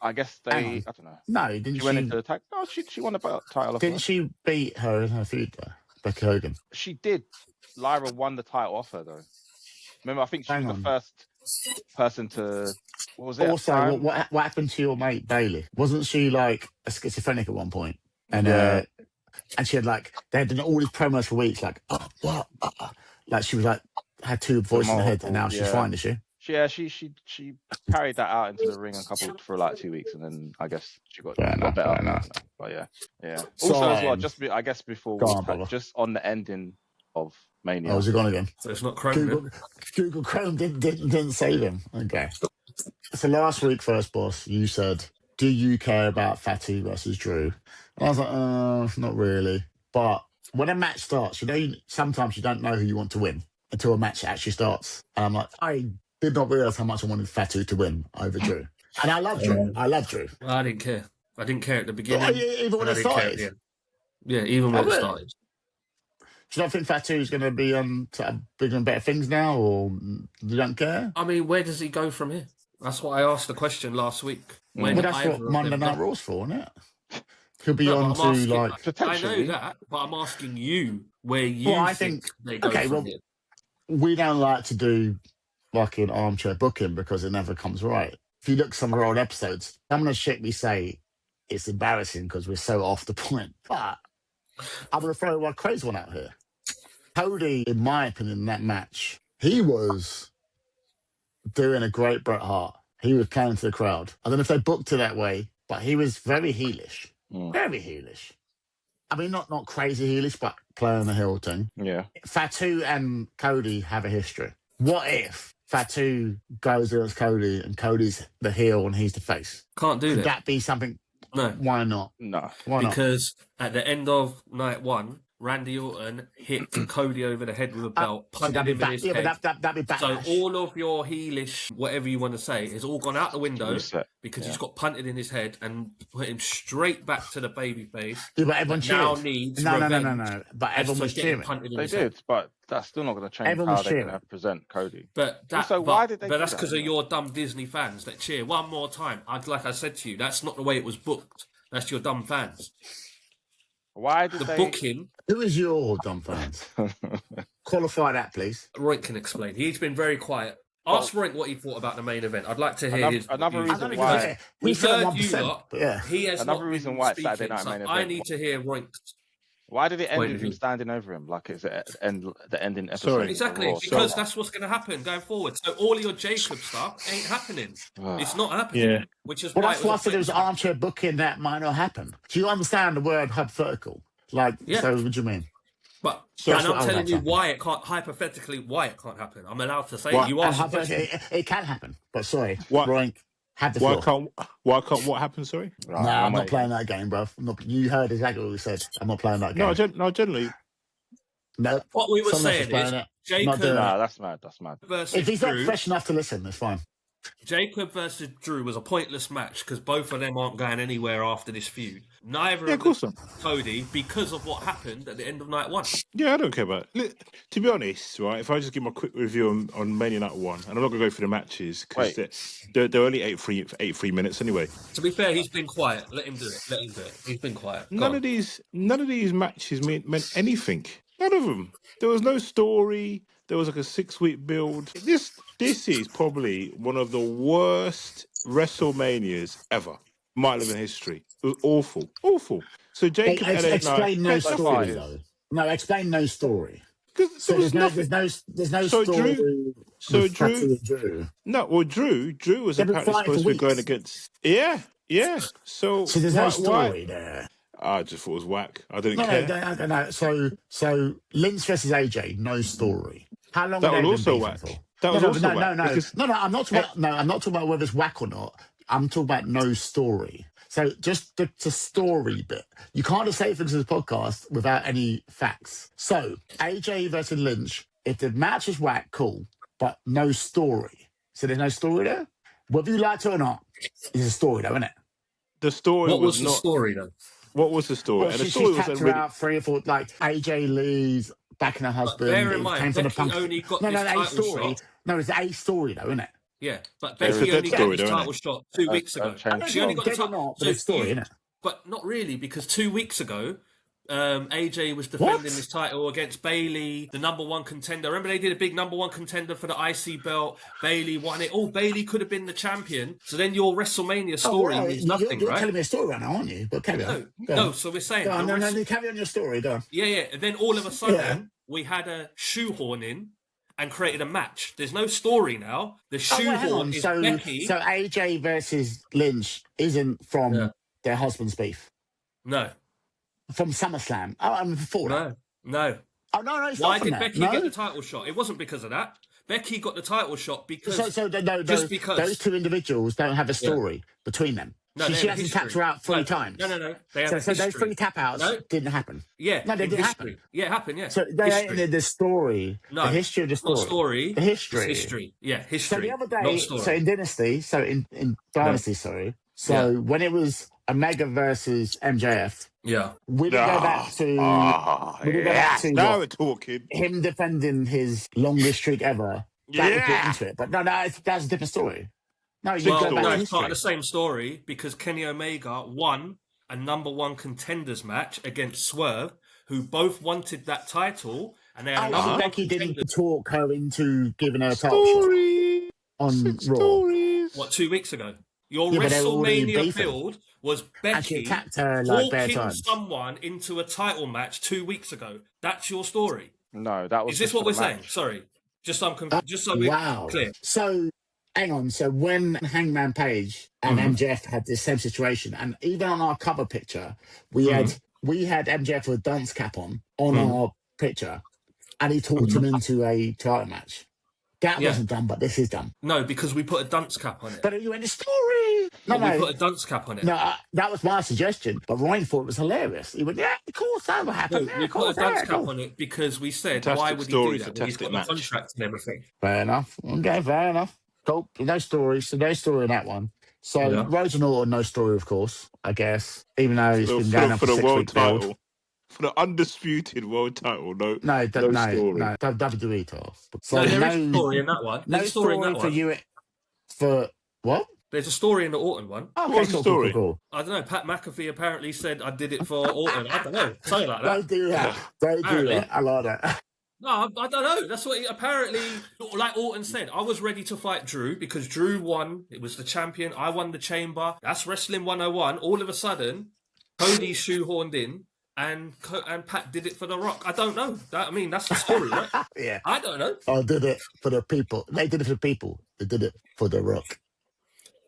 I guess Hang they, on. I don't know. No, didn't She went she? into the tag. No, she won the title. Off her. Didn't she beat her in her feud though? Becky Hogan. She did. Lyra won the title off her though. Remember, I think she Hang was on. the first person to. What was it? Also, what happened to your mate Bailey? Wasn't she like a schizophrenic at one point? And Yeah. and she had like they had done all these promos for weeks, like what? Like she was like had two voices in her head, and now she's fine, is she? Yeah, she carried that out into the ring for like 2 weeks, and then I guess she got better. Fair enough. But yeah. So, Also, as well, I guess before go on, brother. just on the ending of Mania. Oh, was he gone again? So it's not Chrome. Google Chrome didn't save him. Okay. So last week, first boss, you said, "Do you care about Fatu versus Drew?" And I was like, not really. But when a match starts, sometimes you don't know who you want to win until a match actually starts. And I'm like, I did not realize how much I wanted Fatu to win over Drew. And I love Drew. I love Drew. I didn't care. I didn't care at the beginning. Even when and it I didn't care at started. the end. Yeah, even when it really? started. Do you not think Fatu's going to be on to bigger and better things now, or you don't care? I mean, where does he go from here? That's what I asked the question last week. Well, that's what Monday Night Raw's for, isn't it? He'll be on to like. I Potentially. know that, but I'm asking you where you Well, I think think they go from here. We don't like to do like an armchair booking because it never comes right. If you look at some of our old episodes, some of the shit we say, it's embarrassing because we're so off the point. But I'm going to throw one crazy one out here. Cody, in my opinion, in that match, he was doing a great Bret Hart. He was playing to the crowd. I don't know if they booked it that way, but he was very heelish. Very heelish. I mean, not crazy heelish, but playing the heel thing. Yeah. Fatu and Cody have a history. What if Fatu goes against Cody and Cody's the heel and he's the face? Can't do Could that. that be something? No. Why not? No. Why not? Because at the end of night one, Randy Orton hit Cody over the head with a belt, punted him in his head. That'd be backlash. So all of your heelish, whatever you want to say, has all gone out the window Reset. because he's got punted in his head and put him straight back to the baby face. Yeah, but everyone now cheered. needs No. revenge But as everyone to was getting cheering. punted in They his head. did, but that's still not going to change Everyone how was they're cheering. going to present Cody. But that, Also, why did they But do that's that because of anyway? your dumb Disney fans that cheer one more time. Like I said to you, that's not the way it was booked. That's your dumb fans. Why did The they... booking, Who is your dumb fans? Qualify that, please. Roink can explain. He's been very quiet. Ask Roink what he thought about the main event. I'd like to hear Another- his another views. reason Because why- We've He's still at heard you 1%, lot. but yeah. He has Another not reason been why it's speaking, Saturday Night so Main I Event. need to hear Roink. Why did it end point with of him view. standing over him? Like it's the ending episode. Sorry. Exactly, Raw. because So, that's what's going to happen going forward. So all your Jacob stuff ain't happening. It's not happening. Yeah. Which is Well, why that's it was why a I said it was pointless match. armchair booking that might not happen. Do you understand the word hypothetical? Like, Yeah. so what do you mean? But That's and what I'm I was telling you asking. why it can't, hypothetically, why it can't happen. I'm allowed to say Why- it. You And asked a question. hypothetically, it can happen. But sorry, Why? Roy, have the Why floor. can't what happened? Sorry. No, right, I'm not waiting. playing that game, bro. You heard exactly what we said. I'm not playing that No, game. generally. No, What we were someone else is saying playing is it. Not Jacob doing Nah, it. that's mad. That's mad. versus If he's not Drew. fresh enough to listen, it's fine. Jacob versus Drew was a pointless match because both of them aren't going anywhere after this feud. Neither Yeah, of of course them not. Cody because of what happened at the end of night one. Yeah, I don't care about it. To be honest, right, if I just give my quick review on Mania Night 1, and I'm not going to go through the matches because they're only 83 minutes anyway. To be fair, he's been quiet. Let him do it. Let him do it. He's been quiet. Go None on. of these matches meant anything. None of them. There was no story. There was like a 6-week build. This is probably one of the worst WrestleManias ever. Might live in history. It was awful. Awful. So Jacob LA Knight. Explain no So far story it is. though. No, explain no story. Because So there was nothing. there's no So story with Drew. Fatu and Drew. No, well, Drew was They've been apparently fighting for supposed to be going weeks. against. Yeah. So So there's no story there. I just thought it was whack. I didn't No, care. no. So Lynch versus AJ, no story. How long That have was they been also beefing whack. for? That was also whack No. because I'm not talking about. No, I'm not talking about whether it's whack or not. I'm talking about no story. So just the story bit. You can't just say things in this podcast without any facts. So AJ versus Lynch. If the match is whack, cool, but no story. So there's no story there. Whether you like it or not, it's a story, though, isn't it? the story What was the not. story then? What was the story? Well, And the she story tapped wasn't her really. out 3 or 4, like AJ Lee's backing her But husband. bear in It mind, came from the Becky punk. only got No, this a title story. shot. No, it's a story though, isn't it? Yeah, but It's Becky a dead only got story, this though, isn't title it? shot 2 weeks ago. Don't change I She don't only know, got the dead or title. not, but it's a story, isn't it? But not really, because 2 weeks ago, AJ was What? defending his title against Bailey, the number one contender. Remember they did a big number one contender for the IC belt. Bailey won it. Oh, Bailey could have been the champion. So then your WrestleMania story means nothing, you're right? telling me a story right now, aren't you? But carry on. No. So we're saying Go on, the no, carry on your story. Go on. Yeah. And then all of a sudden, Yeah. we had a shoehorn in and created a match. There's no story now. The Oh, wait, hang shoehorn on. is So Becky. AJ versus Lynch isn't from their husband's beef. No. From SummerSlam. Oh, I'm before that. No. Oh, no, it's Why not from did that. Becky No? get the title shot? It wasn't because of that. Becky got the title shot because Just because those two individuals don't have a story between them. No, she hasn't tapped her out 3 times. No. They have So those 3 tap outs didn't happen. Yeah. No, they didn't happen. Yeah, it happened, yeah. So they ain't in the story. No, the history of the story. Not story. The history. It's history. Yeah, history. So the other day, not story. so in Dynasty, so in Dynasty, sorry. So when it was Omega versus MJF, we didn't go back to. Now we're talking. Him defending his longest streak ever. That was brought into it, but no, that's a different story. No, you go back to it's history. part of the same story because Kenny Omega won a number one contenders match against Swerve, who both wanted that title, and they had another Becky contender. didn't talk her into giving her a title shot on Raw. What, 2 weeks ago? Your WrestleMania build was Becky attacked her like talking someone into a title match 2 weeks ago. That's your story. No, that was. Is this what we're saying? Sorry, just so we're clear. So hang on. So when Hangman Page and MJF had this same situation, and even on our cover picture, we had MJF with a dunce cap on our picture, and he talked him into a title match. That wasn't done, but this is done. No, because we put a dunce cap on it. But you in the story. We put a dunce cap on it. No, that was my suggestion. But Ryan thought it was hilarious. He went, "Yeah, of course that will happen." No, we put a dunce cap on it because we said, why would he do that? He's got the contract and everything. Fair enough. Okay, fair enough. Cool. No story. So no story in that one. So Rhodes and Orton, no story, of course. I guess, even though it's been going on for the world title. For the undisputed world title, no story. No, WWE title. So there is a story in that one. No story for you. For what? There's a story in the Orton one. Oh, what's the story? Cool. I don't know. Pat McAfee apparently said I did it for Orton. I don't know. Something like that. Don't do that. Don't do that. I like that. No, I don't know. That's what apparently, like Orton said, I was ready to fight Drew because Drew won. It was the champion. I won the chamber. That's Wrestling 101. All of a sudden, Cody shoehorned in. and Pat did it for The Rock. I don't know. That's the story, right? Yeah. I don't know. I did it for the people. They did it for the people. They did it for The Rock.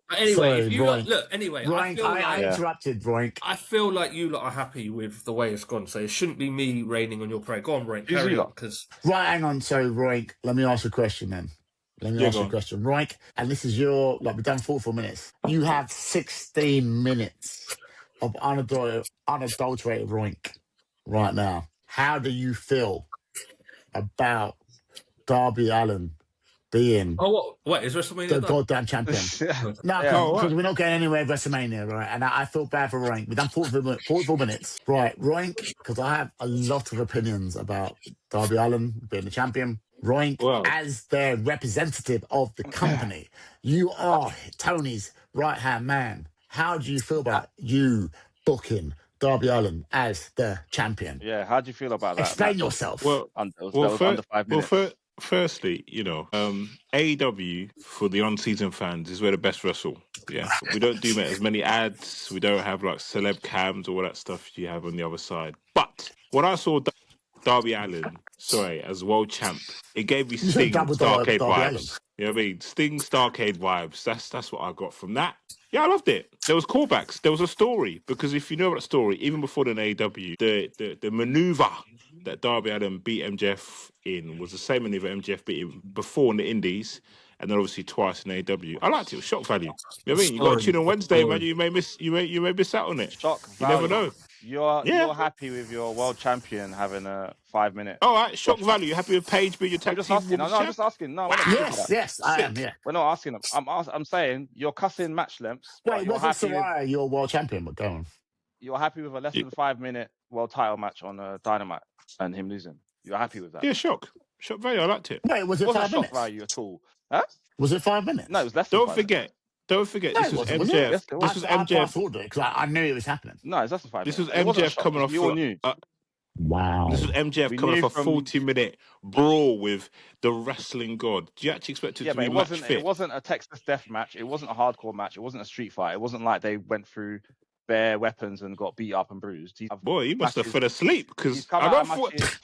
But anyway, Sorry, if you Roink. look, anyway, Roink, I interrupted, Roink. I feel like you lot are happy with the way it's gone, so it shouldn't be me raining on your parade. Go on, Roink, carry on, because right, hang on. So, Roink, let me ask you a question then. Roink, and this is your we've done 44 minutes. You have 16 minutes of unadulterated Roink right now. How do you feel about Darby Allin being what is WrestleMania the done? goddamn champion? No, because we're not getting anywhere with WrestleMania, right? And I feel bad for Roink. We've done 44 minutes. Right, Roink, because I have a lot of opinions about Darby Allin being the champion. Roink, as their representative of the company, you are Tony's right-hand man. How do you feel about you booking Darby Allin as the champion? Yeah, how do you feel about that? Explain yourself. That was under 5 minutes. Firstly, AEW for the on-season fans is where the best wrestle. Yeah, we don't do as many ads. We don't have like celeb cams or all that stuff you have on the other side. But when I saw Darby Allin, as world champ, it gave me Sting Starcade vibes. You know what I mean? Sting Starcade vibes. That's what I got from that. Yeah, I loved it. There was callbacks. There was a story, because if you know that story, even before the AEW, the maneuver that Darby Allin beat MJF in was the same maneuver MJF beat him before in the Indies, and then obviously twice in AEW. I liked it. It was shock value. You know what I mean? You got to tune on Wednesday, man. You may miss out on it. Shock value. You never know. You're happy with your world champion having a 5 minute. All right, shock value. You happy with Paige being your tag team? I'm just asking. No, yes, I am. Yeah, we're not asking. I'm saying you're cussing match lengths. Wait, wasn't Saraya your world champion? But go on. You're happy with a less than 5 minute world title match on Dynamite and him losing. You're happy with that? Yeah, shock value. I liked it. Wait, was it 5 minutes? Shock value at all? Huh? Was it 5 minutes? No, it was less than 5 minutes. Don't forget, this was MJF. This was MJF. I thought it because I knew it was happening. No, it's less than 5 minutes. This was MJF coming off. You all knew. Wow. This was MJF coming off a 40-minute brawl with the wrestling god. Do you actually expect it to be match fit? It wasn't a Texas death match. It wasn't a hardcore match. It wasn't a street fight. It wasn't like they went through bare weapons and got beat up and bruised. Boy, you must have fell asleep, because I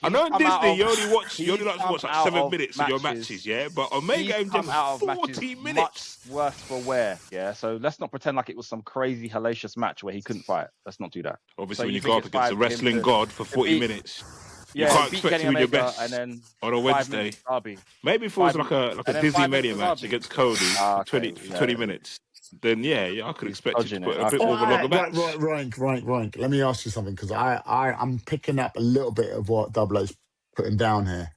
know in Disney you only like to watch like 7 minutes of your matches, yeah. But Omega MJF 40 minutes. Much worse for wear, yeah. So let's not pretend like it was some crazy hellacious match where he couldn't fight. Let's not do that. Obviously, when you go up against the wrestling god for 40 minutes. You can't expect to be your best and then on a Wednesday. Maybe if it was like a Disney Mania match against Cody, 20 minutes. Then I could expect it to put a bit more of a longer match. Right. Let me ask you something, because I'm picking up a little bit of what Double O's putting down here.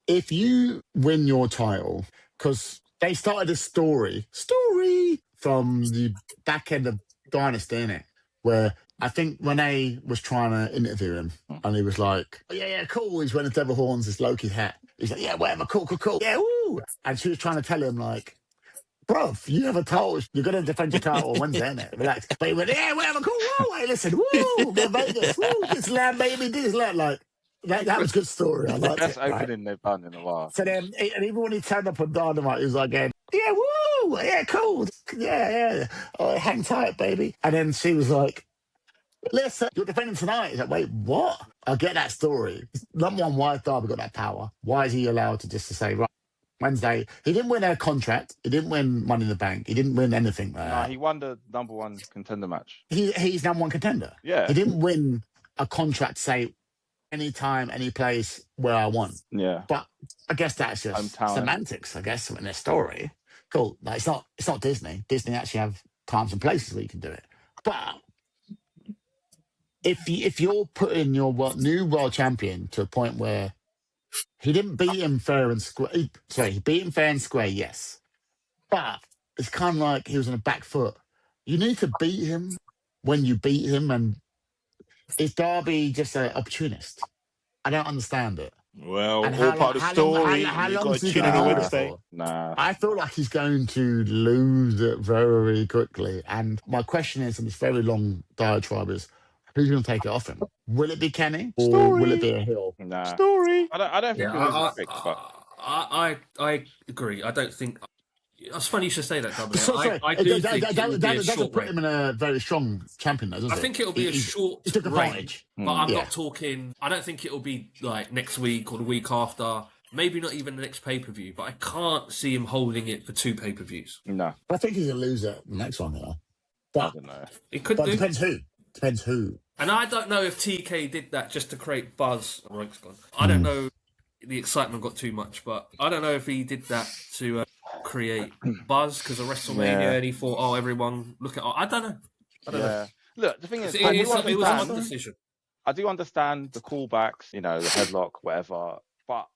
If you win your title, because they started a story from the back end of Dynasty, innit? Where I think Renee was trying to interview him, and he was like, yeah, cool. He's wearing Devil Horns, this Loki hat. He's like, yeah, whatever, cool. Yeah, woo. And she was trying to tell him, like, bruv, you have a title. You're going to defend your title on Wednesday, innit? Relax. But he went, yeah, whatever, cool. Whoa, hey, listen, woo, go Vegas, woo, this land, baby, this land. Like, that was a good story. I liked That's it. opening they've done in a while. So then, and even when he turned up on Dynamite, he was like, yeah, woo, yeah, cool. Yeah. Oh, hang tight, baby. And then she was like, listen, you're defending tonight. He's like, wait, what? I get that story. Number one, why has Darby got that power? Why is he allowed to say, right, Wednesday? He didn't win a contract. He didn't win Money in the Bank. He didn't win anything. No, he won the number one contender match. He's number one contender. Yeah. He didn't win a contract, say, anytime, any place where I want. Yeah. But I guess that's just semantics, I guess, in their story. Cool. Like, it's not Disney. Disney actually have times and places where you can do it. But if you're putting your new world champion to a point where he didn't beat him fair and square, he beat him fair and square, yes, but it's kind of like he was on a back foot. You need to beat him when you beat him, and is Darby just an opportunist? I don't understand it. Well, all part of the story. You got to tune in on Wednesday. Nah. I feel like he's going to lose it very quickly. And my question is, in this very long diatribe, is who's going to take it off him? Will it be Kenny, or will it be a heel? Story. I don't think I agree. I don't think It's funny you should say that, Double. Sorry, I do think it will be a doesn't short put reign. him in a very strong champion, though, does it? I think it'll be a short he took reign, advantage. but I'm not talking. I don't think it'll be like next week or the week after. Maybe not even the next pay-per-view, but I can't see him holding it for 2 pay-per-views. No. I think he's a loser the next one, though. But I don't know. It could but do. depends who. Depends who. And I don't know if TK did that just to create buzz. Rank's gone. I don't know. The excitement got too much, but I don't know if he did that to create buzz because of WrestleMania, and he thought, "Oh, everyone, look at." I don't know. I don't know. Look, the thing is, It was a hard decision. I do understand the callbacks, the headlock, whatever. But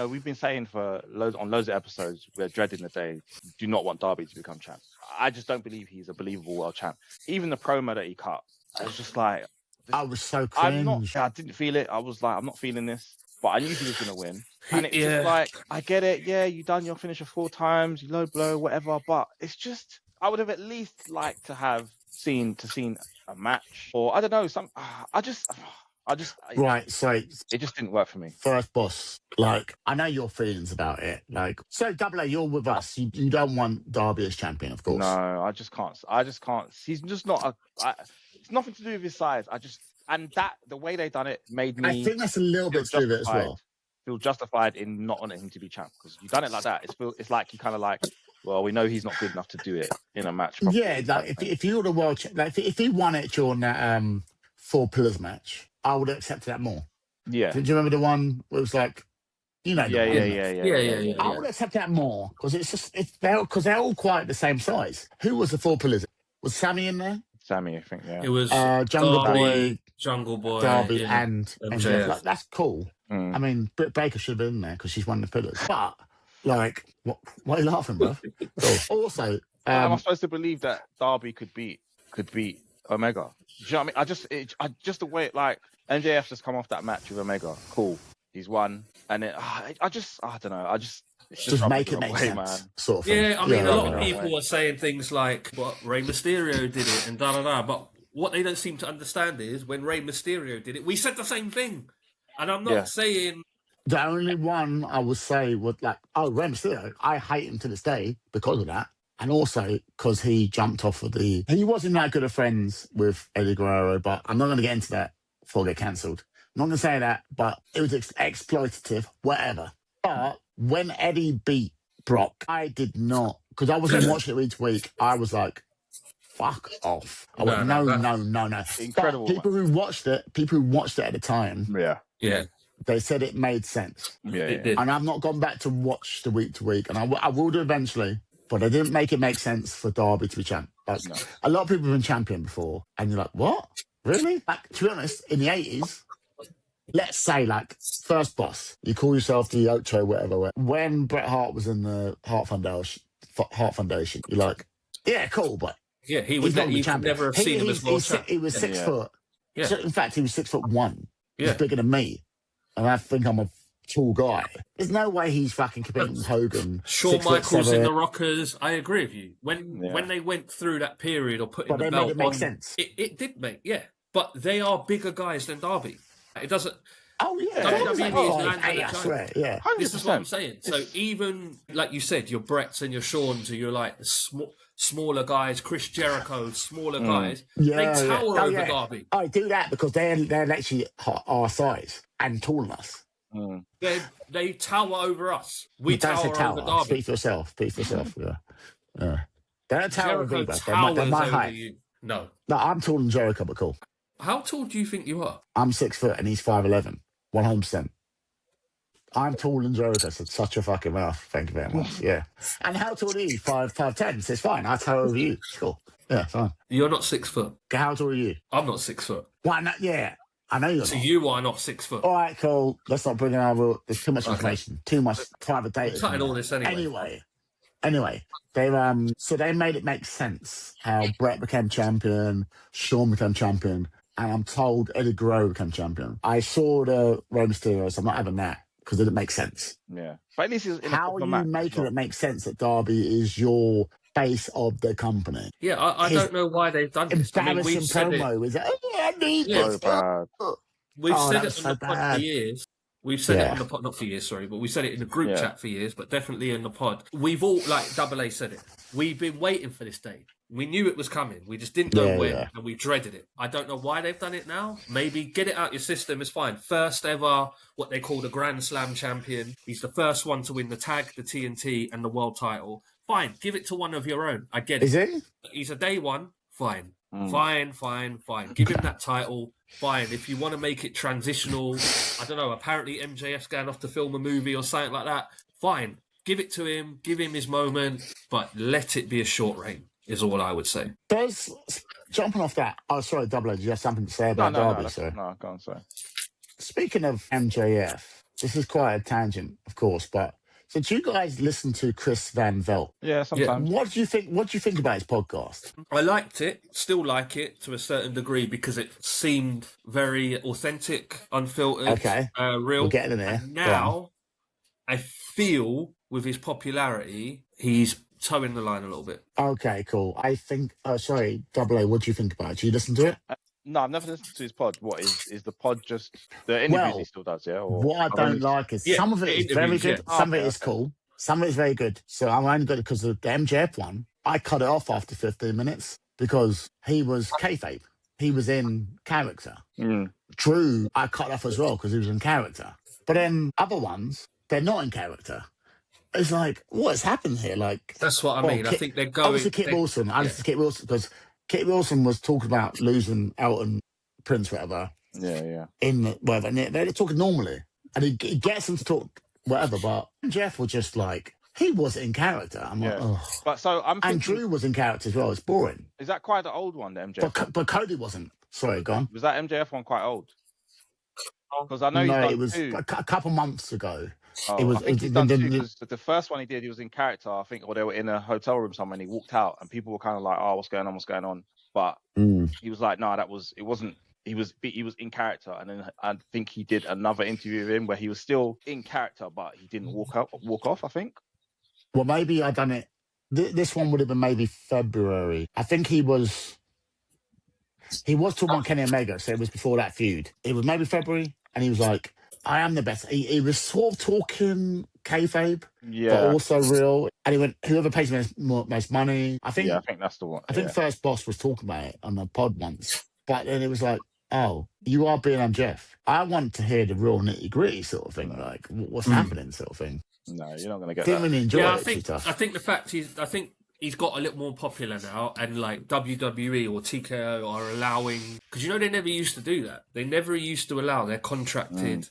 we've been saying for loads of episodes, we're dreading the day. Do not want Darby to become champ. I just don't believe he's a believable world champ. Even the promo that he cut, I was just like, I was so cringe. I didn't feel it. I was like, I'm not feeling this. But I knew he was going to win. And it's just like, I get it. Yeah, you done your finisher 4 times, you low blow, whatever. But it's just, I would have at least liked to have seen a match, or I don't know, Right, so it just didn't work for me. First boss, like, I know your feelings about it. Like, so Double A, you're with us. You don't want Darby as champion, of course. No, I just can't. He's just not it's nothing to do with his size. The way they done it made me. I think that's a little bit to do with it as well. Feel justified in not wanting him to be champ, because you've done it like that. It's like you kind of like, well, we know he's not good enough to do it in a match. Yeah, like if you were the world champ, like if he won it during that 4 Pillars match, I would have accepted that more. Yeah. Do you remember the one where it was like, Yeah. I would accept that more because because they're all quite the same size. Who was the 4 Pillars? Was Sammy in there? Sammy, I think. Yeah. It was Jungle Boy, Darby, and MJF. Like, that's cool. I mean, Britt Baker should have been in there because she's one of the pillars. But like, why are you laughing, bro? Cool. Also, am I supposed to believe that Darby could beat Omega? Do you know what I mean? I just the way MJF just come off that match with Omega. Cool, he's won, and I don't know. Just make it make sense, man. Sort of thing. Yeah, I mean, a lot of people are saying things like, "What Rey Mysterio did it," and da da da. But what they don't seem to understand is when Rey Mysterio did it, we said the same thing. And I'm not saying... The only one I would say would Rey Mysterio, I hate him to this day because of that. And also because he jumped off of he wasn't that good of friends with Eddie Guerrero, but I'm not going to get into that before I get cancelled. I'm not going to say that, but it was exploitative, whatever. But when Eddie beat Brock, I did not, because I wasn't watching it each week, I was like, fuck off. I went, no. Incredible. But people who watched it at the time, yeah, they said it made sense. Yeah, it did. And I've not gone back to watch the week to week, and I will do eventually, but they didn't make it make sense for Darby to be champ. Like, a lot of people have been champion before, and you're like, what? Really? Like, to be honest, in the 80s, let's say, like, first boss, you call yourself the Ocho, whatever. When Bret Hart was in the Hart Foundation, you're like, yeah, cool, but yeah, he would never have seen him as world champ. He was 6 foot. Yeah. So, in fact, he was 6'1". Yeah. He's bigger than me, and I think I'm a tall guy. There's no way he's fucking competing with Hogan. Shawn Michaels in the Rockers. I agree with you. When they went through that period of putting the belt on, made it make sense. It did make, but they are bigger guys than Darby. It doesn't. Oh yeah, I swear, yeah. 100%. This is what I'm saying. So even like you said, your Bretts and your Shawns, you're like smaller guys, Chris Jericho, smaller guys. They tower over Darby. I do that because they're actually our size and taller than us. They tower over us. We tower over Darby. Speak for yourself. Yeah. They don't tower over us. They're my height. You. No, I'm taller than Jericho, but cool. How tall do you think you are? I'm 6 foot and he's 5'11". 100%. I'm taller than Jericho, so such a fucking mouth. Thank you very much. Yeah. And how tall are you? 5'10". So it's fine. I tower over you. Cool. Yeah, fine. You're not 6 foot. How tall are you? I'm not 6 foot. Why not? Yeah. I know you're not. So you are not 6 foot. All right, cool. Let's not bring in our... There's too much information. Too much private data. We're cutting all this anyway. Anyway, they made it make sense how Bret became champion, Shawn became champion, and I'm told Eddie Guerrero became champion. I saw the Rey Mysterio, so I'm not having that because it didn't make sense. Yeah. But at least it's in how are you making it make sense that Darby is your face of the company? Yeah, I don't know why they've done this. Embarrassing promo. Is that, I need this. So bad. We've said it for 20 years. We've said it on the pod, not for years, sorry, but we said it in the group chat for years, but definitely in the pod. We've all, like Double A said it, we've been waiting for this day. We knew it was coming. We just didn't know when, and we dreaded it. I don't know why they've done it now. Maybe get it out your system is fine. First ever, what they call the Grand Slam champion. He's the first one to win the tag, the TNT, and the world title. Fine, give it to one of your own. I get it. Is he? He's a day one. Fine. Fine. Give him that title. Fine. If you want to make it transitional, I don't know, apparently MJF's going off to film a movie or something like that. Fine. Give it to him. Give him his moment. But let it be a short reign, is all I would say. Jumping off that, sorry, Double A, do you have something to say about Darby, sir? No, go on, sorry. Speaking of MJF, this is quite a tangent, of course, but so do you guys listen to Chris Van Velt? Yeah, sometimes. What do you think about his podcast? I liked it, still like it to a certain degree because it seemed very authentic, unfiltered, real. We're getting in there. And now, I feel with his popularity, he's towing the line a little bit. Okay, cool. I think, sorry, Double A, what do you think about it? Do you listen to it? No, I've never listened to his pod. What is the pod just the interviews he still does? Yeah. Or what I don't like is some of it is very good, some of it is cool, some of it is very good. So I'm only good because of the MJF one. I cut it off after 15 minutes because he was kayfabe. He was in character. Drew, I cut off as well because he was in character. But then other ones, they're not in character. It's like, what has happened here? Like that's what I mean. I think they're going. Obviously, Kit Wilson. I listen to Kit Wilson because Kit Wilson was talking about losing Elton Prince, whatever. Yeah. In whatever, and they're talking normally, and he gets them to talk whatever. But Jeff was just like he was in character. I'm like, oh. But so I'm thinking, and Drew was in character as well. It's boring. Is that quite the old one, the MJF? But Cody wasn't. Sorry, go on. Was that MJF one quite old? Because I know it was a couple months ago. I think he's done two because the first one he did, he was in character, I think, or they were in a hotel room somewhere and he walked out and people were kind of like, oh, what's going on? But he was like, no, it wasn't. He was in character. And then I think he did another interview with him where he was still in character, but he didn't walk off, I think. Well, maybe I done it. This one would have been maybe February. I think he was talking about Kenny Omega, so it was before that feud. It was maybe February, and he was like, I am the best. He was sort of talking kayfabe, but also real. And he went, whoever pays me most money. I think that's the one. I think First Boss was talking about it on the pod once. But then it was like, oh, you are being on Jeff. I want to hear the real nitty-gritty sort of thing, like what's happening sort of thing. No, you're not going to get Didn't that. really enjoy I it. think the fact is, I think he's got a little more popular now, and like WWE or TKO are allowing, because they never used to do that. They never used to allow their contracted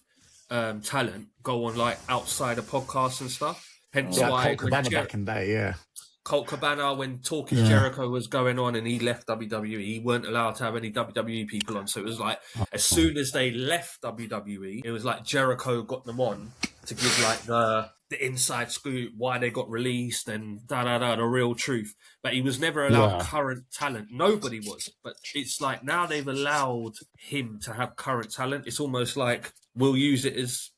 talent go on like outside of podcasts and stuff. Hence why Colt Cabana back in the day, Colt Cabana, when Talk is Jericho was going on and he left WWE, he weren't allowed to have any WWE people on. So it was like, as soon as they left WWE, it was like Jericho got them on to give like the inside scoop, why they got released and the real truth. But he was never allowed current talent. Nobody was. But it's like now they've allowed him to have current talent. It's almost like we'll use it as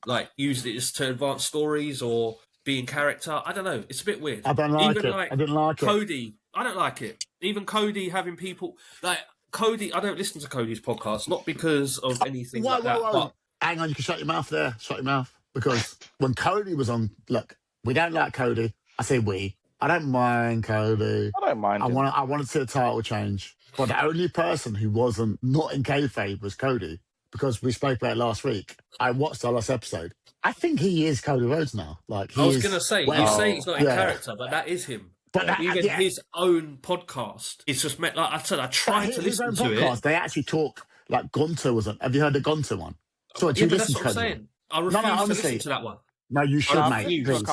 to advance stories or be in character. I don't know. It's a bit weird. I don't like it. I didn't like Cody, I don't like it. Even Cody having people like Cody. I don't listen to Cody's podcast, not because of anything like that. But hang on, you can shut your mouth there. Shut your mouth. Because when Cody was on, look, we don't like Cody. I say we. I don't mind Cody. I don't mind him. I wanted to see the title change. But the only person who wasn't not in kayfabe was Cody. Because we spoke about it last week. I watched our last episode. I think he is Cody Rhodes now. Like I was going to say, you say he's not in character, but that is him. But even his own podcast, it's just like I said, I tried to listen to it. They actually talk like Gunter was on. Have you heard the Gunter one? So do you listen that's what I'm saying. I refuse to listen to that one. No, you should, mate. Please.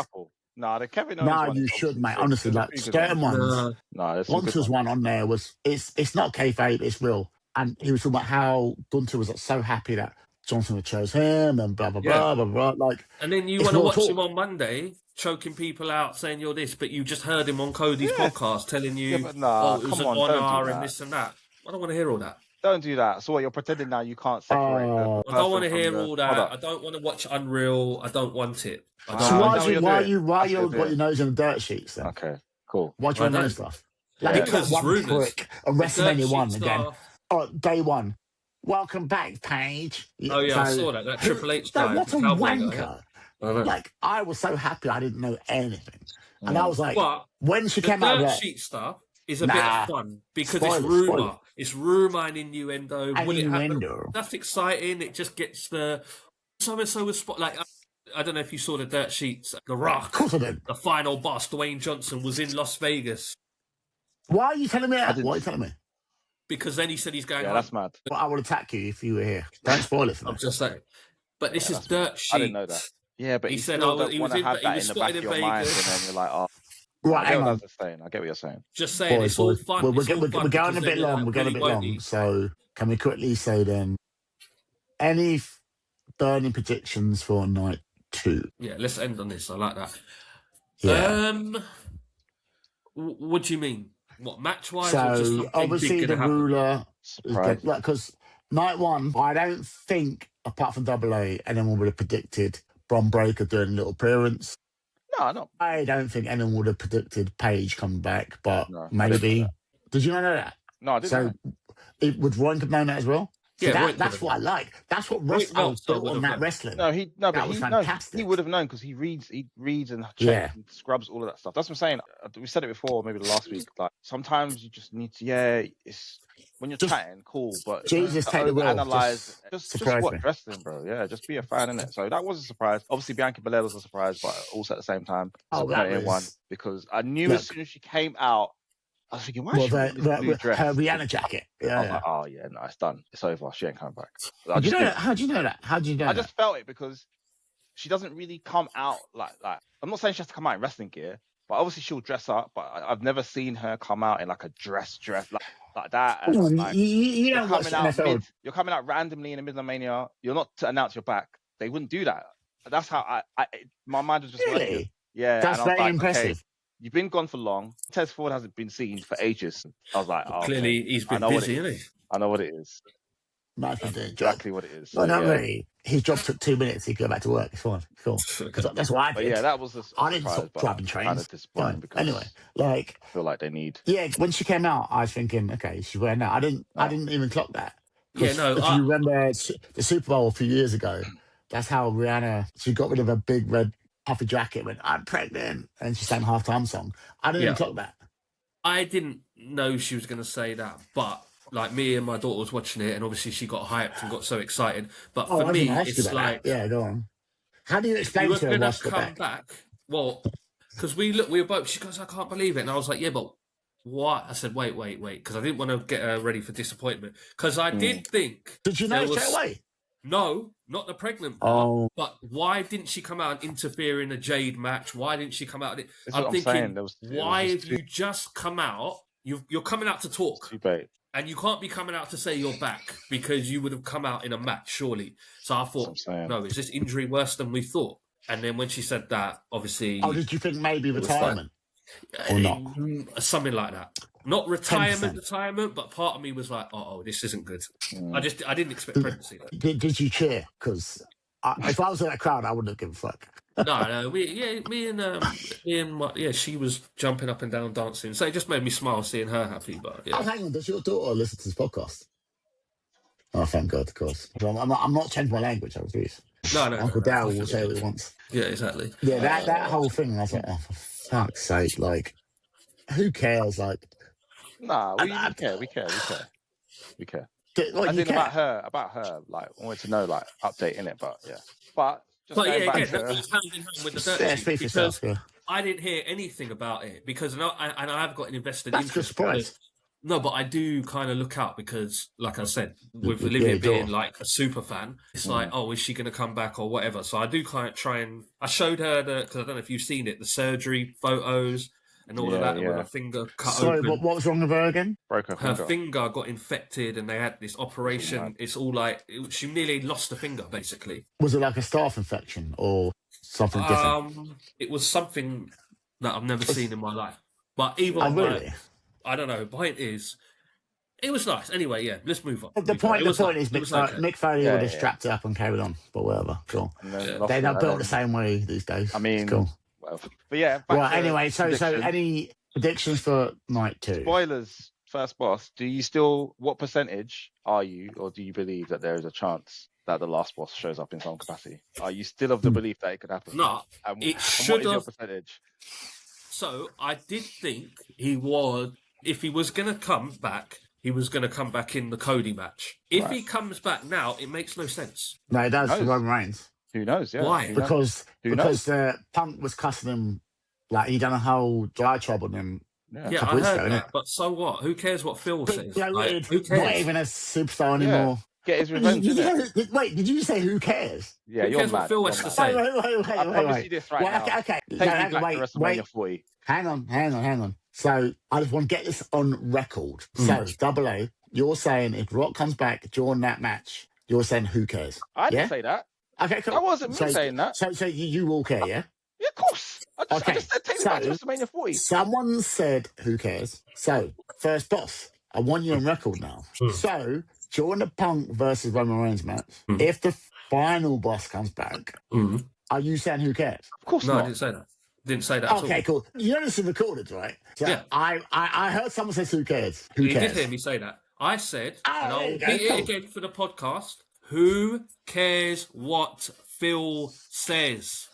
No, the Kevin Owens one you should, mate. Honestly, like certain ones. No, Gunter's one on there was it's not kayfabe, it's real. And he was talking about how Gunter was so happy that Johnson chose him and blah blah blah blah blah. Like, and then you want to watch him on Monday choking people out, saying you're this, but you just heard him on Cody's podcast telling you, it was an honour and this and that. I don't want to hear all that. Don't do that. So what, you're pretending now you can't separate I don't want to hear all that. I don't want to watch Unreal. I don't want it. So why you got your nose in the dirt sheets then? Okay, cool. Why do you know stuff? Like, because one rumours. prick on WrestleMania 1 again. Oh, day one. welcome back, Paige. Oh yeah, I So, saw that Triple H guy, what a cowboy guy. wanker. I know. Like, I was so happy I didn't know anything. And I was like, But when she the came out of dirt that, sheet stuff is a bit of fun because it's spoilers. rumor. It's rumor and innuendo. And Will it happen? innuendo. That's exciting. It just gets the so was spot like I don't know if you saw the dirt sheets. The Rock, Of course I did. the final boss, Dwayne Johnson, was in Las Vegas. Why are you telling me that? Why are you telling me? Because then he said he's going. Yeah, that's mad. Well, I would attack you if you were here. Don't spoil it for me. I'm just saying. But this is dirt sheet. I didn't know that. Yeah, but he you said, still "Oh, don't he want was to have that in the back of your mind, and then you're like, oh. Right, hang on. I get what you're saying. Just saying, it's all fun. We're going a bit long. We're going a bit long. Won't So can we quickly say then, any burning predictions for night 2? Yeah, let's end on this. I like that. Yeah. What do you mean? What, match-wise? So or just obviously the happen? ruler is good. Like, because night 1, I don't think, apart from AA, anyone would have predicted Bron Breakker doing a little appearance. No. I don't think anyone would have predicted Paige coming back, but No, maybe. Did you not know that? No, I didn't. So would Rowan have known that as well? Yeah, that's what I like. That's what wrestling built on that wrestling. That was fantastic. He would have known because he reads and checks and scrubs all of that stuff. That's what I'm saying. We said it before, maybe the last week. Like sometimes you just need to. It's when you're chatting, cool, but Jesus, take the wheel. Analyze. Just watch wrestling, bro. Yeah, just be a fan in it. So that was a surprise. Obviously, Bianca Belair was a surprise, but also at the same time, disappointing one because I knew as soon as she came out. I was thinking, why is she wearing this blue dress? Her Rihanna jacket. Yeah. Like, oh yeah, no, it's done. It's over. She ain't coming back. How do you know that? How do you know that? I just felt it because she doesn't really come out like. I'm not saying she has to come out in wrestling gear, but obviously she'll dress up. But I've never seen her come out in like a dress like that. And like, you're coming out randomly in the middle of Mania. You're not to announce your back. They wouldn't do that. That's how my mind was just working. Yeah, that's very impressive. Okay, you've been gone for long. Tez Ford hasn't been seen for ages. I was like, oh, clearly he's been busy, isn't he? I know what it is. That's exactly what it is. Well, not really. His job took 2 minutes. He could go back to work. It's fine. Cool. That's what I did. But yeah, that was I didn't stop grabbing trains. Kind of disappointing because anyway, like I feel like they need. Yeah, when she came out, I was thinking, okay, she's wearing that. I didn't even clock that. Yeah, no. If you remember the Super Bowl a few years ago, that's how Rihanna, she got rid of her big red puffy jacket, went, I'm pregnant, and she sang a halftime song. I didn't even clock that. I didn't know she was going to say that, but like me and my daughter was watching it, and obviously she got hyped and got so excited. But for me, it's like, yeah, go on. How do you explain to her why she come back? Well, because we were both. She goes, I can't believe it, and I was like, yeah, but what? I said, wait, because I didn't want to get her ready for disappointment. Because I did think. Did you know straight away? No, not the pregnant part. But why didn't she come out and interfere in a Jade match? Why didn't she come out? I'm thinking, why have you just come out? You're coming out to talk. And you can't be coming out to say you're back because you would have come out in a match, surely. So I thought, no, is this injury worse than we thought? And then when she said that, obviously... Oh, did you think maybe retirement? Or not? Something like that. Not retirement, but part of me was like, oh, this isn't good. I didn't expect pregnancy. Did you cheer? Because if I was in that crowd, I wouldn't have given a fuck. No, she was jumping up and down dancing. So it just made me smile seeing her happy. But yeah. Oh, hang on, does your daughter listen to this podcast? Oh, thank God, of course. I'm not changing my language. I refuse. No. Uncle Darryl will say what he wants. Yeah, exactly. Yeah, that whole thing. I was like, oh, for fuck's sake! Like, who cares? Like, nah, we care. We care. I think about her. Like, I wanted to know, like, update in it, but yeah. But yeah, again, that goes hand in hand with the dirt sheet because I didn't hear anything about it because I've got an invested interest. No, but I do kind of look out because, like I said, with Olivia being like a super fan, it's like, oh, is she going to come back or whatever? So I do kind of try and I showed her because I don't know if you've seen it, the surgery photos and all of that, with her finger cut open. Sorry, what was wrong with her again? Her finger got infected, and they had this operation. It's all like she nearly lost a finger, basically. Was it like a staph infection or something different? It was something that I've never seen in my life. But even really? I don't know. Point is, it was nice. Anyway, yeah, let's move on. The point is Mick Foley would have strapped it up and carried on, but whatever. Cool. They're not built the same way these days. I mean, it's cool. Well, but yeah. Well, anyway, so any predictions for night 2? first boss, do you still, what percentage are you, or do you believe that there is a chance that the last boss shows up in some capacity? Are you still of the belief that it could happen? No, And it what should is your have. percentage? So I did think he would, if he was going to come back, he was going to come back in the Cody match. If he comes back now, it makes no sense. No, it does Who for knows? Roman Reigns. Who knows? Yeah. Why? Who knows? Because Who knows? Punk was cussing him, like he done a whole diatribe on him. Yeah. Yeah, couple I weeks heard ago, that. innit? But so what? Who cares what Phil says? Like, who Not cares? even a superstar anymore. Get his revenge, innit? Wait, did you say who cares? Yeah, Who you're cares what mad. Phil You're has to mad. say? Wait, I promise you this right now. Okay. Take me back to wait, WrestleMania 40. hang on. So I just want to get this on record. So Double A, you're saying if Rock comes back during that match, you're saying who cares? I didn't say that. Okay, cool. That wasn't me saying that. So you will care, yeah? Yeah, of course. I just said take me back to WrestleMania 40. Someone said who cares? So first boss, I want you on record now. So during the Punk versus Roman Reigns match, if the final boss comes back, are you saying who cares? Of course No, not. I didn't say that. Didn't say that at all. Okay, cool. You know this is recorded, right? So Yeah. I heard someone say who cares? Who You cares? did hear me say that. I said, and I'll there you go, repeat cool. it again for the podcast, who cares what Phil says?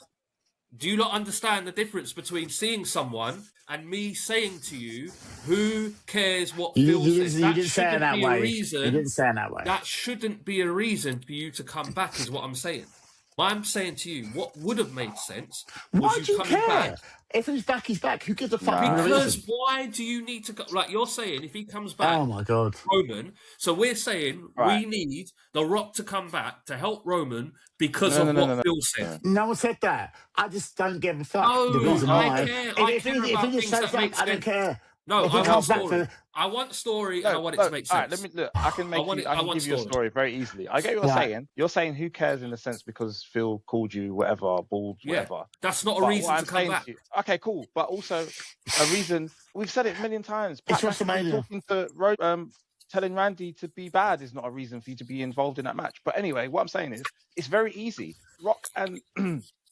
Do you not understand the difference between seeing someone and me saying to you, who cares what Phil says? You didn't say it that way. You didn't say it that way. That shouldn't be a reason for you to come back, is what I'm saying. I'm saying to you, what would have made sense was Why do you coming care? back. If he's back, he's back. Who gives a fuck? Because why do you need to go? Like you're saying, if he comes back, oh my god, Roman. So we're saying we need The Rock to come back to help Roman because of what Phil said. No one said that. I just don't give a fuck. No, the reason I why. care. If I care he about just things shows that make up, I don't sense. care. No, If he I want comes back story. for- I want story, and I want it to make sense. All right, let me look. I can make I can give you a story very easily. I get what you're saying. You're saying who cares in the sense because Phil called you whatever, bald, whatever. That's not a reason to come back. Okay, cool. But also a reason, we've said it a million times. It's WrestleMania. Talking to telling Randy to be bad is not a reason for you to be involved in that match. But anyway, what I'm saying is it's very easy. Rock and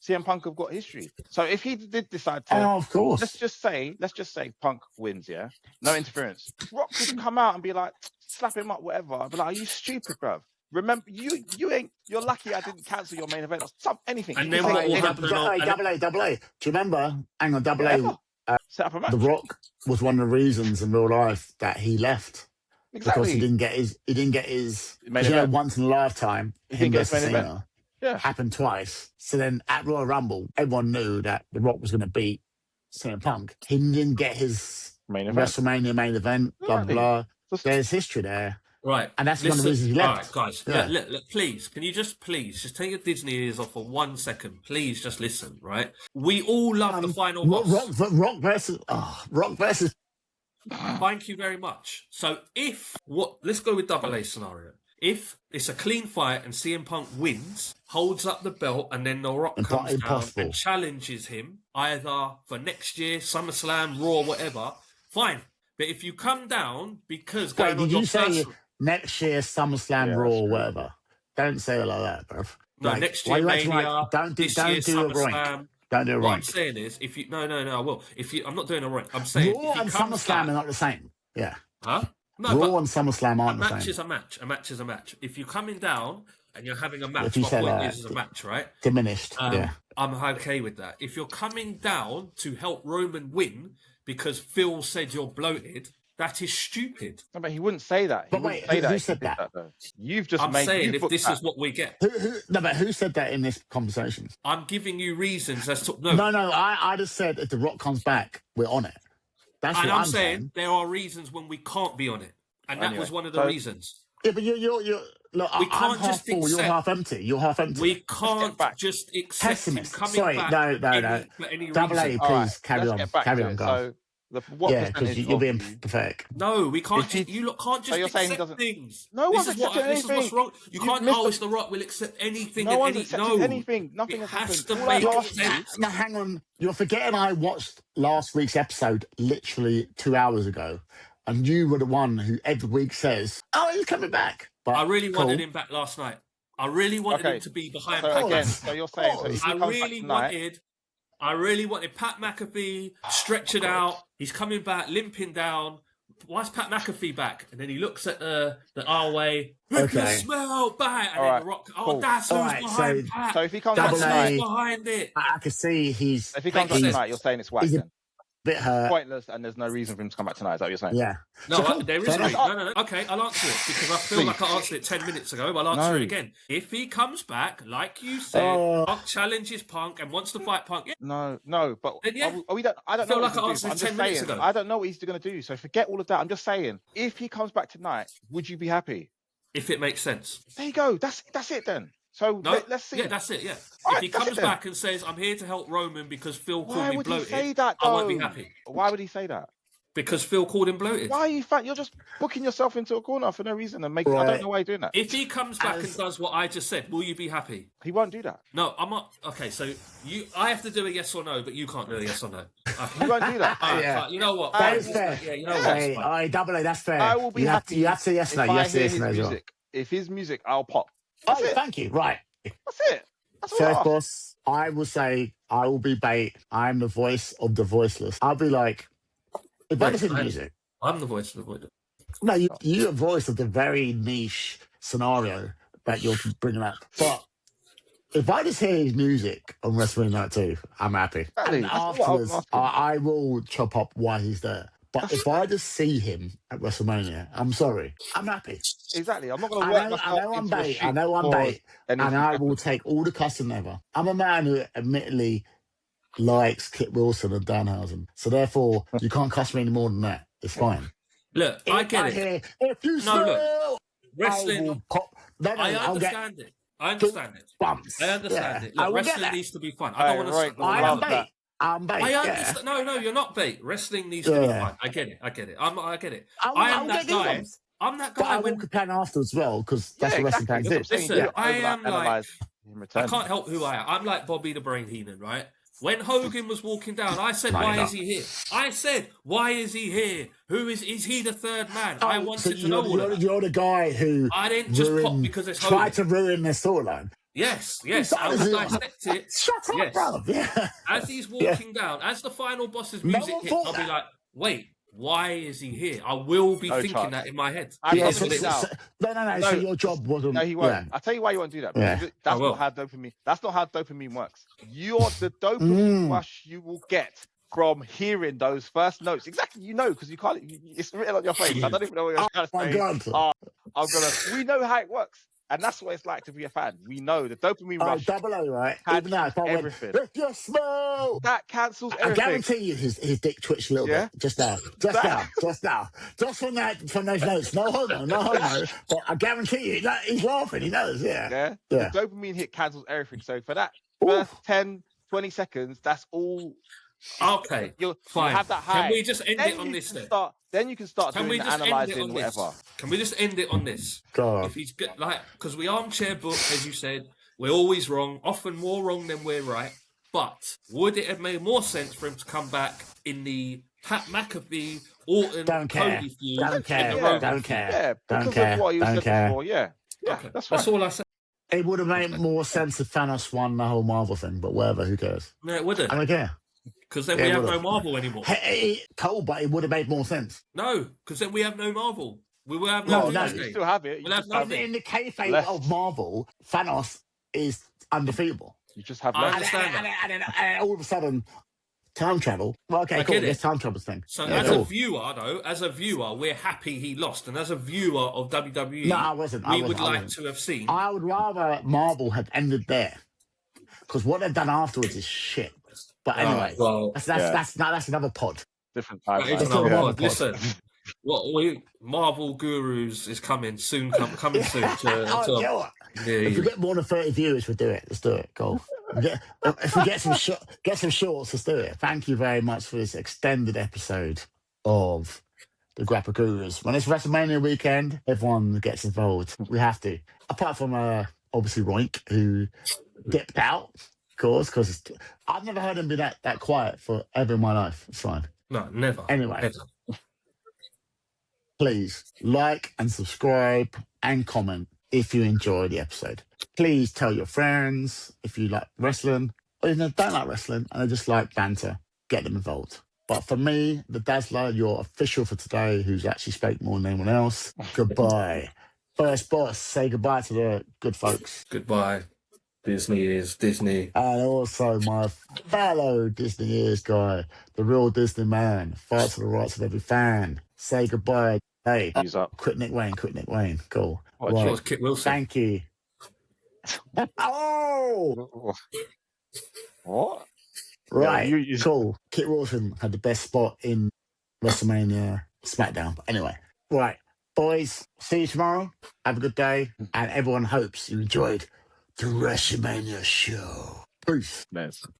CM Punk have got history. So if he did decide to, of course, let's just say Punk wins, yeah, no interference. Rock could come out and be like, slap him up, whatever. I'd be like, are you stupid, bruv? Remember, you're lucky I didn't cancel your main event or anything. And then what will happen? Double A. Do you remember? Hang on, Double A. Set up a match. The Rock was one of the reasons in real life that he left. Exactly. Because he didn't get his main event. Once in a lifetime, He him didn't get versus his main Cena. Yeah. Happened twice. So then at Royal Rumble, everyone knew that The Rock was going to beat CM Punk. He didn't get his WrestleMania main event, blah, blah, blah. There's history there. Right. And that's one of the reasons he left. All right, guys. Please, can you just take your Disney ears off for 1 second? Please just listen, right? We all love the final boss. Rock versus... Thank you very much. So let's go with Double A scenario. If it's a clean fight and CM Punk wins, holds up the belt, and then The Rock comes down and challenges him either for next year, SummerSlam, Raw, whatever, fine. But if you come down because going on your first... next year, SummerSlam, Raw, or whatever? Don't say it like that, bruv. No, next year Mania. Don't do a rank. Don't do a rank. What I'm saying is, if you I will. I'm not doing a rank. I'm saying Raw and SummerSlam are not the same. Yeah. Huh? No, Raw and SummerSlam aren't the same. A match is a match. A match is a match. If you're coming down and you're having a match, if you say point is a match, right? Diminished. Yeah. I'm okay with that. If you're coming down to help Roman win because Phil said you're bloated, that is stupid. No, but he wouldn't say that. But wait, who said that? You've just I'm saying if this is what we get. But who said that in this conversation? I'm giving you reasons as to... No, I just said if The Rock comes back, we're on it. That's what I'm saying. There are reasons when we can't be on it. And that was one of the reasons. Yeah, but you're look, we can't I'm half full, you're half empty. You're half empty. We can't just accept him coming back. No. For any Double A, please, carry on, guys. So, because you're being pathetic. No, we can't. You can't just accept things. No one's accepting anything. This is what's wrong. You can't. It's The Rock. We'll accept anything. No one's accepted anything. Nothing has to make sense. Now, hang on. You're forgetting I watched last week's episode literally 2 hours ago, and you were the one who every week says, "Oh, he's coming back." But I really wanted him back last night. I really wanted him to be behind. So you're saying I really wanted Pat McAfee stretched out. He's coming back, limping down. why is Pat McAfee back? And then he looks at the way, if you smell bang, and then The Rock, that's who's behind Pat. So if he comes that's back who's behind it. I can see he's... If he comes back tonight, you're saying it's whack then? Bit hurt. Pointless, and there's no reason for him to come back tonight. Is that what you're saying? Yeah. No, there is no. Okay, I'll answer it because I feel like I answered it 10 minutes ago. But I'll answer it again. If he comes back, like you said, Punk challenges Punk and wants to fight Punk. Yeah. No, but I don't know. Like I answered it 10 minutes ago. I don't know what he's going to do. So forget all of that. I'm just saying, if he comes back tonight, would you be happy? If it makes sense. There you go. That's it then. So let's see. Yeah, that's it. Yeah. All if he comes back and says, "I'm here to help Roman because Phil called me bloated," why would he say that? I won't be happy. Why would he say that? Because Phil called him bloated. Why are you fat? You're just booking yourself into a corner for no reason and making. I don't know why you're doing that. If he comes back and does what I just said, will you be happy? He won't do that. No, I'm not. Okay, so I have to do a yes or no, but you can't do a yes or no. Okay. He won't do that. Right, you know what? That is fair. Yeah, you know what? I double A. That's fair. I will be happy. You have to say yes or no. You have to say yes or no as well. If his music, I'll pop. That's it. Thank you. Right. That's it. First boss, I will say I will be bait. I'm the voice of the voiceless. I'll be like, if I listen to music. I'm the voice of the voiceless. No, you're the voice of the very niche scenario that you're bringing up. But if I just hear his music on WrestleMania Night 2, I'm happy. And afterwards, I will chop up why he's there. But if I just see him at WrestleMania, I'm sorry, I'm happy. Exactly. I'm not going to work myself I know I'm bait. And I will take all the cussing ever. I'm a man who admittedly likes Kit Wilson and Danhausen. So therefore, you can't cuss me any more than that. It's fine. Look, I get it. If you smell, wrestling. I understand it. I understand it. Bumps. I understand it. Look, wrestling needs to be fun. I don't want to. I am bait. I'm bait. I understand. No, you're not bait. Wrestling needs to be fun. I get it. I get it. I get it. I am that guy. I'm that guy. But I will compare after as well because that's what wrestling fans do. Listen, I am like. I can't help who I am. I'm like Bobby the Brain Heenan, right? When Hogan was walking down, I said, "Why is he here?" I said, "Why is he here? Who is he the third man?" I wanted to know. You're the guy who I didn't just pop because it's Hogan. Tried to ruin their storyline. Yes. I will dissect it. Shut up, bro. Yeah. As he's walking down, as the final boss's music hits, I'll be like, "Wait, why is he here?" I will be thinking that in my head. No. So your job wasn't. No, he won't. Yeah. I'll tell you why you won't do that. That's not how dopamine. That's not how dopamine works. The dopamine rush you will get from hearing those first notes. Exactly, because you can't. It's written on your face. I don't even know what you're trying to say. My God. We know how it works. And that's what it's like to be a fan. We know the dopamine rush. Double O, right? Even now, if I everything. If you smell, that cancels everything. I guarantee you, his dick twitched a little bit just now. Just from those notes. No homo. But I guarantee you, he's laughing. He knows. Yeah. The dopamine hit cancels everything. So for that first 10, 20 seconds, that's all. Okay, fine. You have that high. Can we just end it on this then? Then you can start doing the analysing, whatever. Can we just end it on this? God. If he's good, because we armchair book, as you said, we're always wrong, often more wrong than we're right. But would it have made more sense for him to come back in the Pat McAfee, Orton, Cody feud? Don't care. Yeah, because of what you said before. Yeah, okay. That's all I said. It would have made more sense if Thanos won the whole Marvel thing, but whatever, who cares? No, it wouldn't. I don't care. Because then we have no Marvel anymore. Cool, but it would have made more sense. No, because then we have no Marvel. We will have no. You still have it. We'll have nothing. In the kayfabe of Marvel, Thanos is undefeatable. You just have. I understand that. And all of a sudden, time travel. Well, okay, cool. It's time travel thing. So a viewer, we're happy he lost, and as a viewer of WWE, no, I wasn't. We would like to have seen. I would rather Marvel had ended there, because what they've done afterwards is shit. But anyway, that's another pod. Different time. Listen, Marvel Gurus is coming soon. Coming soon. If we get more than 30 viewers, we'll do it. Let's do it. Go. If we get some shorts, let's do it. Thank you very much for this extended episode of the Grapple Gurus. When it's WrestleMania weekend, everyone gets involved. We have to. Apart from obviously Roink, who dipped out. Because I've never heard him be that quiet for ever in my life. It's fine. No, never. Anyway, never. Please like and subscribe and comment if you enjoy the episode. Please tell your friends if you like wrestling or even if they don't like wrestling and they just like banter. Get them involved. But for me, the Dazzler, your official for today, who's actually spoke more than anyone else, goodbye. First boss, say goodbye to the good folks. Goodbye. Disney is Disney. And also my fellow Disney ears guy, the real Disney man, fight to the rights of every fan. Say goodbye. Hey, He's up. quit Nick Wayne, quit Nick Wayne. Cool. What, It Right. was Kit Wilson. Thank you. Oh! What? Right. Yeah, Cool. Kit Wilson had the best spot in WrestleMania SmackDown. But anyway, right. Boys, see you tomorrow. Have a good day. And everyone hopes you enjoyed the WrestleMania show. Peace. Nice.